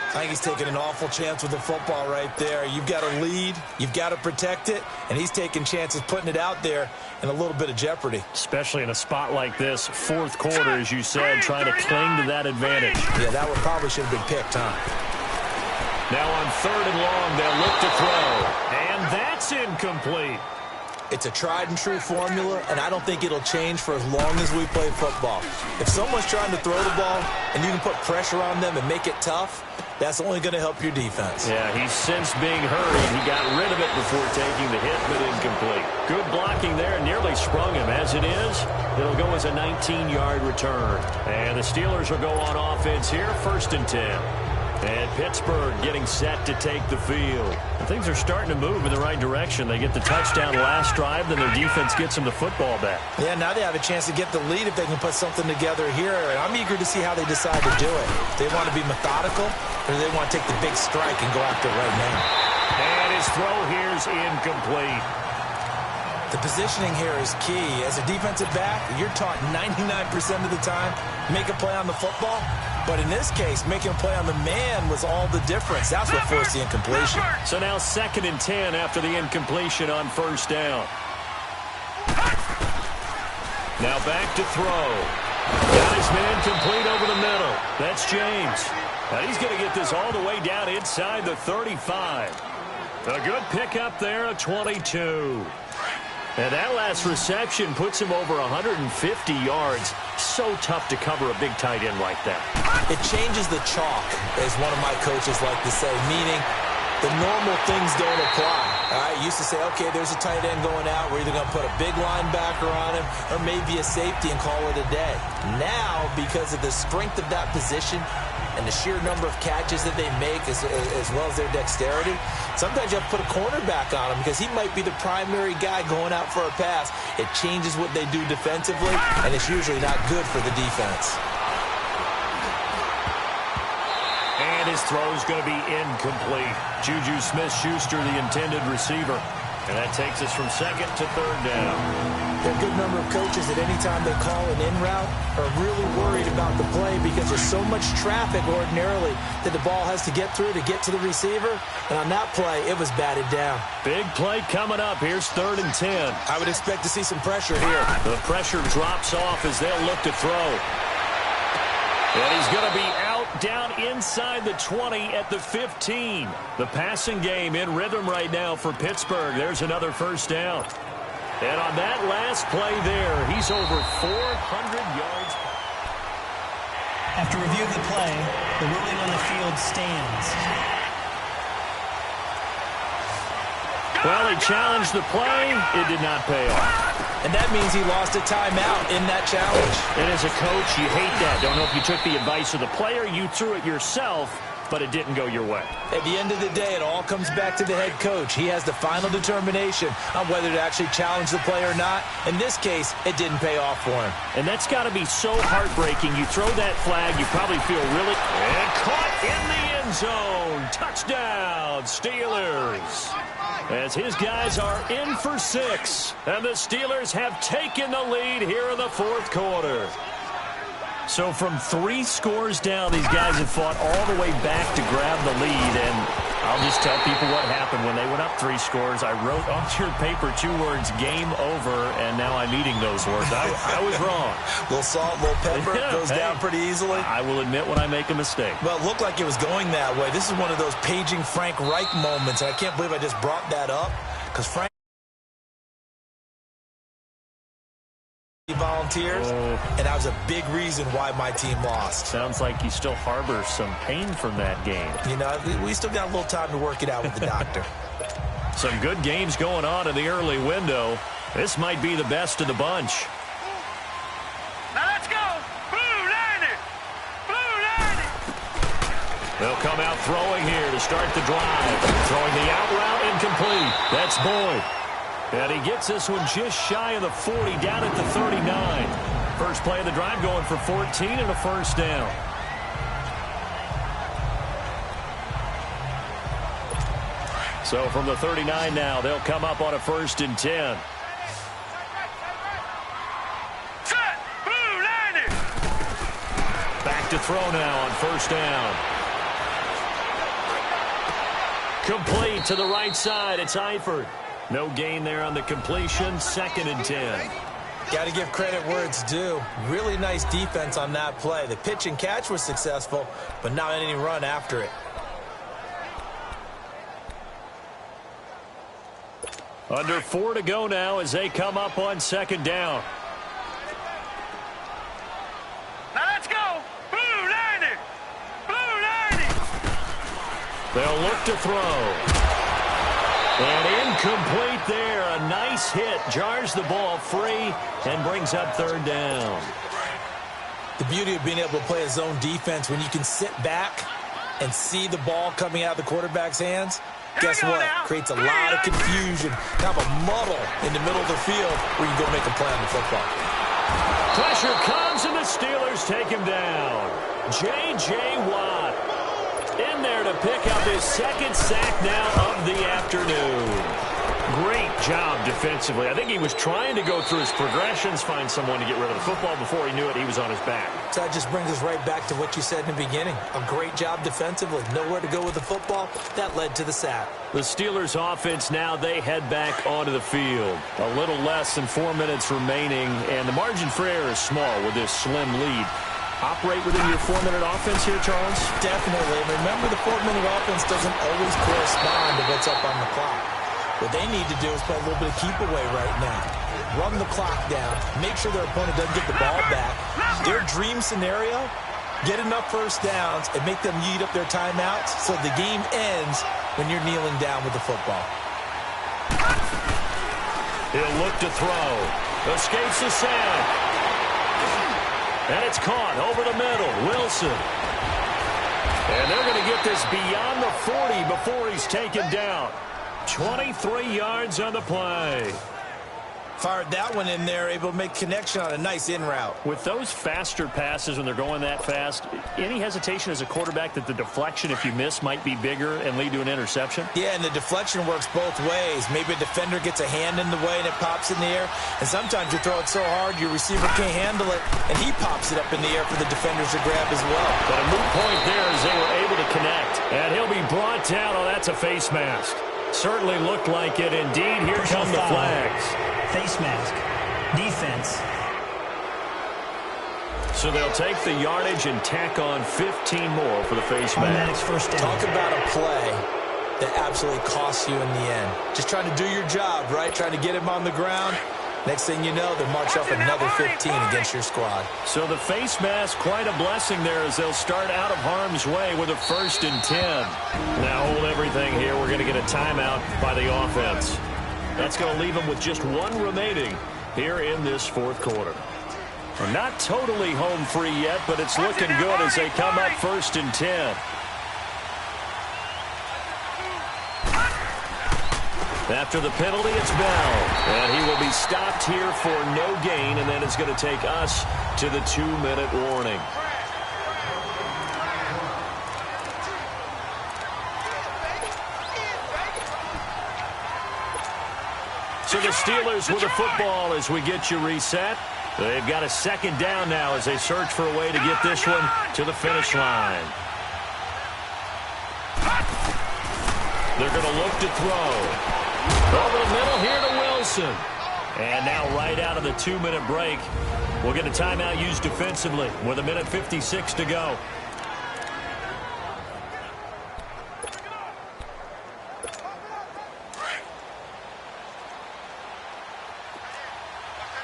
I think he's taking an awful chance with the football right there. You've got to lead, you've got to protect it, and he's taking chances putting it out there in a little bit of jeopardy. Especially in a spot like this, fourth quarter, as you said, trying to cling to that advantage. Yeah, that one probably should have been picked, huh? Now on 3rd and long, they'll look to throw. And that's incomplete. It's a tried-and-true formula, and I don't think it'll change for as long as we play football. If someone's trying to throw the ball and you can put pressure on them and make it tough, that's only going to help your defense. Yeah, he's since being hurried. He got rid of it before taking the hit, but incomplete. Good blocking there, nearly sprung him. As it is, it'll go as a 19-yard return. And the Steelers will go on offense here, 1st and 10. And Pittsburgh getting set to take the field. And things are starting to move in the right direction. They get the touchdown last drive, then their defense gets them the football back. Yeah, now they have a chance to get the lead if they can put something together here. And I'm eager to see how they decide to do it. Do they want to be methodical, or do they want to take the big strike and go after it right now? And his throw here is incomplete. The positioning here is key. As a defensive back, you're taught 99% of the time, make a play on the football. But in this case, making a play on the man was all the difference. That's what forced the incompletion. So now 2nd and 10 after the incompletion on 1st down. Now back to throw. Got his man complete over the middle. That's James. Now he's going to get this all the way down inside the 35. A good pickup there, a 22. And that last reception puts him over 150 yards. So tough to cover a big tight end like that. It changes the chalk, as one of my coaches like to say, meaning the normal things don't apply. All right, used to say, okay, there's a tight end going out. We're either going to put a big linebacker on him or maybe a safety and call it a day. Now, because of the strength of that position and the sheer number of catches that they make as well as their dexterity, sometimes you have to put a cornerback on him because he might be the primary guy going out for a pass. It changes what they do defensively, and it's usually not good for the defense. And his throw is going to be incomplete. Juju Smith-Schuster, the intended receiver. And that takes us from 2nd to 3rd down. There are a good number of coaches that any time they call an in route are really worried about the play because there's so much traffic ordinarily that the ball has to get through to get to the receiver. And on that play, it was batted down. Big play coming up. Here's 3rd and 10. I would expect to see some pressure here. The pressure drops off as they'll look to throw. And he's going to be out down inside the 20 at the 15. The passing game in rhythm right now for Pittsburgh. There's another 1st down. And on that last play there, he's over 400 yards. After review of the play, the ruling on the field stands. Well, he challenged the play. It did not pay off. And that means he lost a timeout in that challenge. And as a coach, you hate that. Don't know if you took the advice of the player, you threw it yourself, but it didn't go your way. At the end of the day, it all comes back to the head coach. He has the final determination on whether to actually challenge the play or not. In this case, it didn't pay off for him. And that's got to be so heartbreaking. You throw that flag, you probably feel really... And caught in the end zone. Touchdown, Steelers. As his guys are in for 6. And the Steelers have taken the lead here in the 4th quarter. So from 3 scores down, these guys have fought all the way back to grab the lead. And I'll just tell people what happened when they went up 3 scores. I wrote on your paper 2 words, game over, and now I'm eating those words. I was wrong. A little salt, a little pepper, goes down pretty easily. I will admit when I make a mistake. Well, it looked like it was going that way. This is one of those paging Frank Reich moments, and I can't believe I just brought that up because Frank volunteers, and that was a big reason why my team lost. Sounds like you still harbor some pain from that game. You know, we still got a little time to work it out with the doctor. Some good games going on in the early window. This might be the best of the bunch. Now let's go. Blue line it. Blue line it. They'll come out throwing here to start the drive. Throwing the out route incomplete. That's Boyd. And he gets this one just shy of the 40, down at the 39. First play of the drive going for 14 and a 1st down. So from the 39 now, they'll come up on a 1st and 10. Set. Blue line it. Back to throw now on 1st down. Complete to the right side. It's Eifert. No gain there on the completion. 2nd and 10. Got to give credit where it's due. Really nice defense on that play. The pitch and catch was successful, but not any run after it. Under 4 to go now as they come up on 2nd down. Now let's go. Blue line it. Blue line it. They'll look to throw. And incomplete there. A nice hit. Jars the ball free and brings up 3rd down. The beauty of being able to play a zone defense when you can sit back and see the ball coming out of the quarterback's hands, guess what? Creates a lot of confusion, kind of a muddle in the middle of the field where you can go make a play on the football. Pressure comes and the Steelers take him down. J.J. Watt in there to pick up his 2nd sack now of the afternoon. Great job defensively. I think he was trying to go through his progressions, find someone to get rid of the football. Before he knew it, he was on his back. So that just brings us right back to what you said in the beginning. A great job defensively. Nowhere to go with the football. That led to the sack. The Steelers offense now, they head back onto the field. A little less than 4 minutes remaining, and the margin for error is small with this slim lead. Operate within your 4-minute offense here, Charles? Definitely. And remember, the 4-minute offense doesn't always correspond to what's up on the clock. What they need to do is play a little bit of keep away right now. Run the clock down. Make sure their opponent doesn't get the ball back. Their dream scenario, get enough first downs and make them eat up their timeouts so the game ends when you're kneeling down with the football. He'll look to throw. Escapes the sack. And it's caught over the middle. Wilson. And they're going to get this beyond the 40 before he's taken down. 23 yards on the play. Fired that one in there, able to make connection on a nice in route. With those faster passes when they're going that fast, any hesitation as a quarterback that the deflection, if you miss, might be bigger and lead to an interception? Yeah, and the deflection works both ways. Maybe a defender gets a hand in the way and it pops in the air. And sometimes you throw it so hard your receiver can't handle it, and he pops it up in the air for the defenders to grab as well. But a moot point there as they were able to connect. And he'll be brought down. Oh, that's a face mask. Certainly looked like it. Indeed, here come the flags. Face mask. Defense. So they'll take the yardage and tack on 15 more for the face mask. First down. Talk about a play that absolutely costs you in the end. Just trying to do your job, right? Trying to get him on the ground. Next thing you know, they'll march off another 15 against your squad. So the face mask, quite a blessing there as they'll start out of harm's way with a 1st and 10. Now hold everything here. We're going to get a timeout by the offense. That's going to leave them with just 1 remaining here in this 4th quarter. We're not totally home free yet, but it's looking good as they come up 1st and 10. After the penalty, it's Bell. And he will be stopped here for no gain, and then it's going to take us to the 2-minute warning. So the Steelers with the football as we get you reset. They've got a 2nd down now as they search for a way to get this one to the finish line. They're going to look to throw. Over the middle here to Wilson. And now right out of the 2-minute break, we'll get a timeout used defensively with 1:56 to go.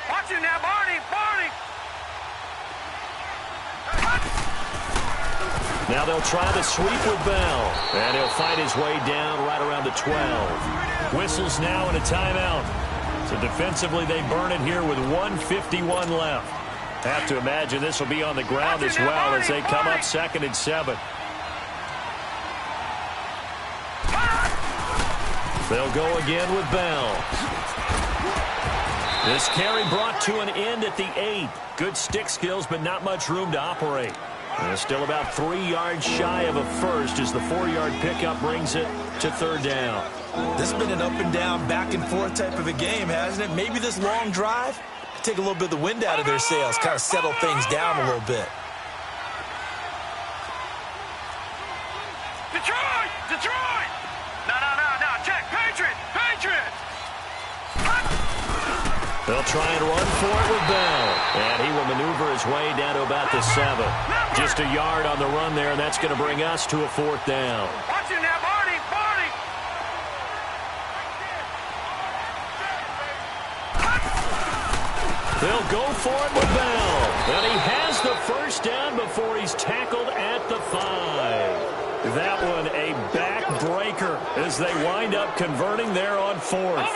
Watch it now, Barney. Barney. Now they'll try the sweep with Bell. And he'll find his way down right around the 12. Whistles now and a timeout. So defensively, they burn it here with 1:51 left. Have to imagine this will be on the ground as well as they come up 2nd and 7. They'll go again with Bell. This carry brought to an end at the 8. Good stick skills, but not much room to operate. And still about 3 yards shy of a first as the 4-yard pickup brings it to 3rd down. This has been an up-and-down, back-and-forth type of a game, hasn't it? Maybe this long drive take a little bit of the wind out of their sails, kind of settle things down a little bit. Detroit! Detroit! Now They'll try and run for it with Bell. And he will maneuver his way down to about the 7. Just a yard on the run there, and that's going to bring us to a 4th down. Watch it now, Barney! Barney! They'll go for it with Bell. And he has the first down before he's tackled at the 5. That one a backbreaker as they wind up converting there on 4th.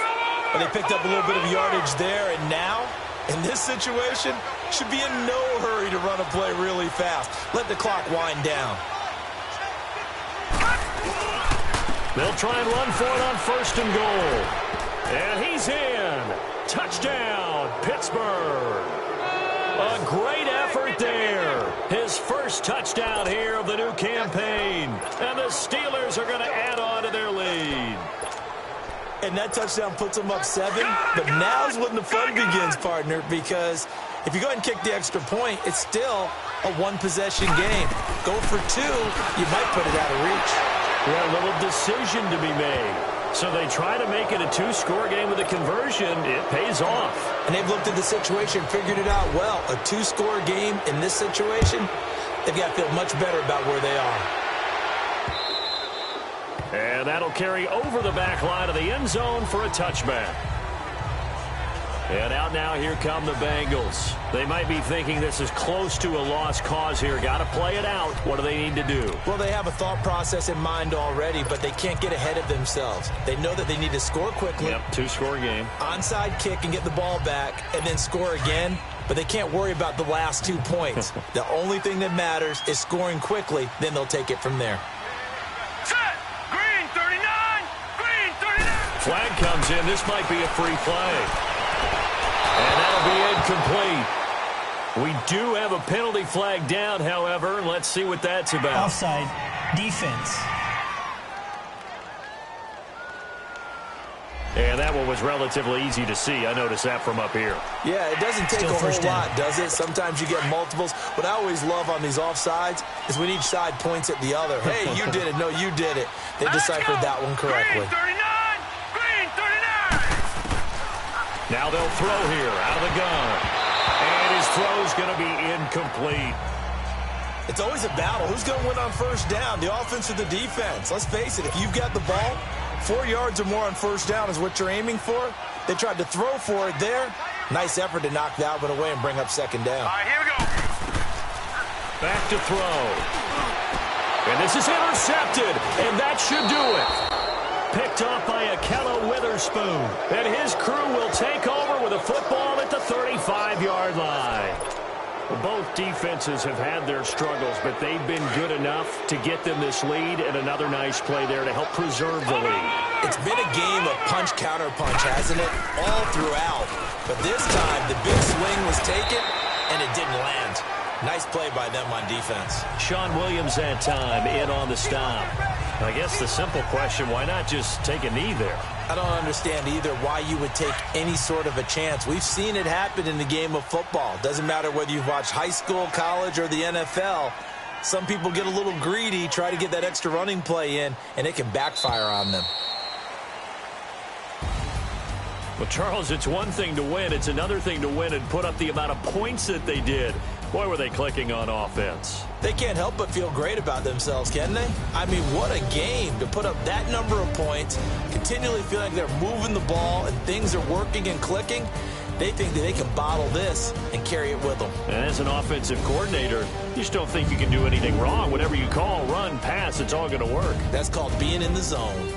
But they picked up a little bit of yardage there, and now, in this situation, should be in no hurry to run a play really fast. Let the clock wind down. They'll try and run for it on 1st and goal. And he's in. Touchdown, Pittsburgh. A great effort there. His first touchdown here of the new campaign. And the Steelers are going to add on to their lead. And that touchdown puts them up 7. But now's when the fun begins, partner, because if you go ahead and kick the extra point, it's still a one-possession game. Go for 2, you might put it out of reach. Well, a little decision to be made. So they try to make it a 2-score game with a conversion. It pays off. And they've looked at the situation, figured it out well. A 2-score game in this situation, they've got to feel much better about where they are. And that'll carry over the back line of the end zone for a touchback. And out now, here come the Bengals. They might be thinking this is close to a lost cause here. Got to play it out. What do they need to do? Well, they have a thought process in mind already, but they can't get ahead of themselves. They know that they need to score quickly. Yep, 2-score game. Onside kick and get the ball back, and then score again. But they can't worry about the last 2 points. The only thing that matters is scoring quickly. Then they'll take it from there. Set! Green 39! Green 39! Flag comes in. This might be a free play. And that'll be incomplete. We do have a penalty flag down, however. Let's see what that's about. Offside. Defense. And that one was relatively easy to see. I noticed that from up here. Yeah, it doesn't take Still a whole first down. lot, does it? Sometimes you get multiples. What I always love on these offsides is when each side points at the other. Hey, you did it. No, you did it. They deciphered that one correctly. Green 39! Green 39! Now they'll throw here out of the gun. And his throw's going to be incomplete. It's always a battle. Who's going to win on first down, the offense or the defense? Let's face it, if you've got the ball, 4 yards or more on first down is what you're aiming for. They tried to throw for it there. Nice effort to knock that one away and bring up 2nd down. All right, here we go. Back to throw. And this is intercepted. And that should do it. Picked off by Akello Witherspoon. And his crew will take over with a football at the 35-yard line. Well, both defenses have had their struggles, but they've been good enough to get them this lead, and another nice play there to help preserve the lead. It's been a game of punch-counter-punch, hasn't it? All throughout. But this time, the big swing was taken, and it didn't land. Nice play by them on defense. Sean Williams that time in on the stop. I guess the simple question, why not just take a knee there? I don't understand either why you would take any sort of a chance. We've seen it happen in the game of football. Doesn't matter whether you've watched high school, college, or the NFL. Some people get a little greedy, try to get that extra running play in, and it can backfire on them. Well, Charles, it's one thing to win. It's another thing to win and put up the amount of points that they did. Boy, were they clicking on offense. They can't help but feel great about themselves, can they? I mean, what a game to put up that number of points, continually feel like they're moving the ball and things are working and clicking. They think that they can bottle this and carry it with them. And as an offensive coordinator, you just don't think you can do anything wrong. Whatever you call, run, pass, it's all going to work. That's called being in the zone.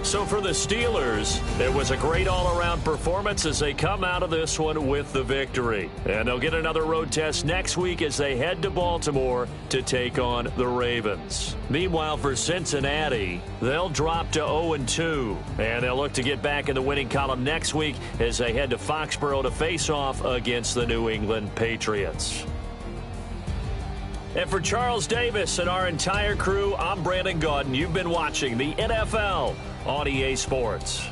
So for the Steelers, it was a great all-around performance as they come out of this one with the victory. And they'll get another road test next week as they head to Baltimore to take on the Ravens. Meanwhile, for Cincinnati, they'll drop to 0-2. And they'll look to get back in the winning column next week as they head to Foxborough to face off against the New England Patriots. And for Charles Davis and our entire crew, I'm Brandon Gaudin. You've been watching the NFL on EA Sports.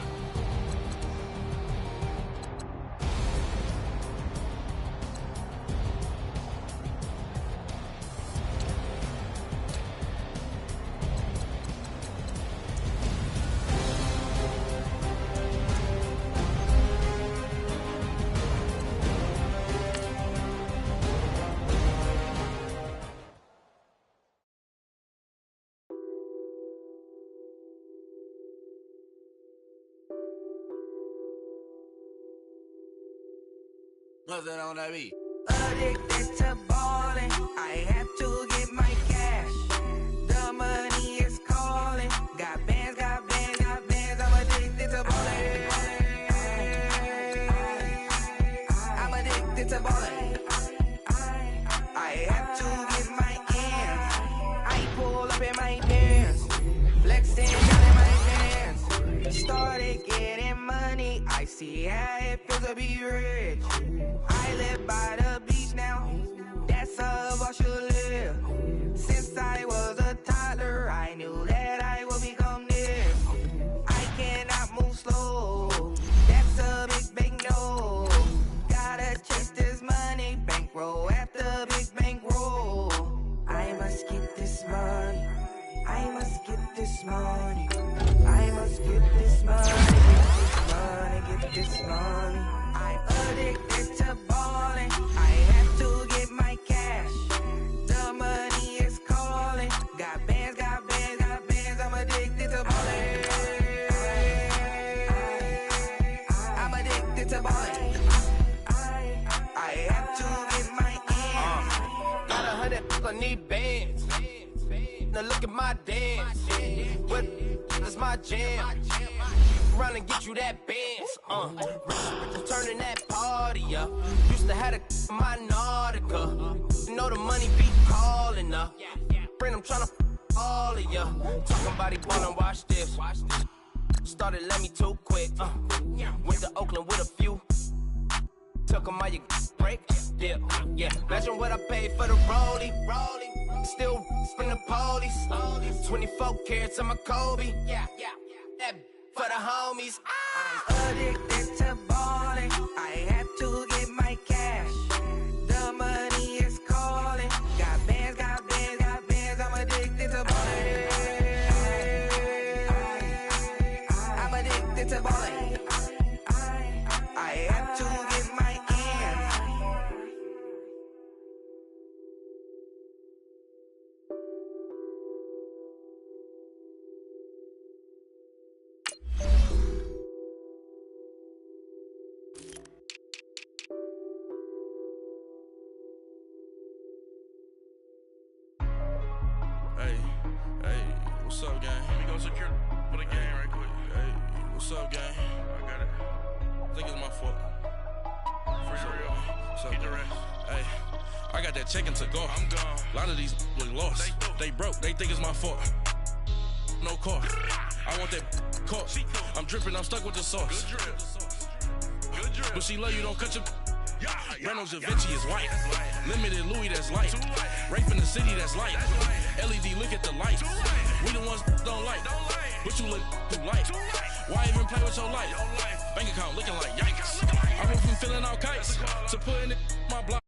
Nothing on that beat. Addicted to ballin', I have to get my cash. The money is calling. Got bands, got bands, got bands. I'm addicted to ballin'. I'm addicted to ballin'. I have to get my ends. I pull up in my pants, flexing down in my pants. Started getting money. I see how it feels to be rich. I live by the beach now. That's how I should live. Since I was a toddler, I knew that I would become this. I cannot move slow. That's a big, big no. Gotta chase this money, bankroll after big bankroll. I must get this money. I must get this money. I must get this money. Get this money. I'm addicted to ballin'. I have to get my cash. The money is calling. Got bands, got bands, got bands. I'm addicted to ballin'. I'm addicted to ballin'. I have to get my ends. Got 100, I need bands. Now look at my dance. What is my jam? Run and get you that bands. Turning that party up. Used to have a my Nautica. You know the money be calling up. Friend, I'm tryna all of ya. Talking about he wanna watch this. Started let me too quick. Went to Oakland with a few. Took 'em all you break. Dip. Yeah. Imagine what I paid for the rollie. Still from the police. 24 carats on my Kobe. That for the homies. I'm addicted to ballin'. I have to get my cash. The money is calling. Got bands, got bands, got bands. I'm addicted to ballin'. I'm addicted to ballin'. I have to get my ends. What's up, gang? Let me go secure for the game right quick. Hey, what's up, gang? I got it. I think it's my fault. For real. What's up, get the rest. Hey, I got that chicken to go. I'm gone. A lot of these look lost. They broke. They think it's my fault. No car. I want that caught. I'm dripping. I'm stuck with the sauce. Good drip. Good drip. But she love you. Don't cut your. Reynolds Da Vinci is white. Limited Louis, that's light. Rape in the city, that's light. LED, look at the light. We the ones don't like. But you look too light. Why even play with your life? Bank account looking like yikes. I went from filling out kites to putting it my block.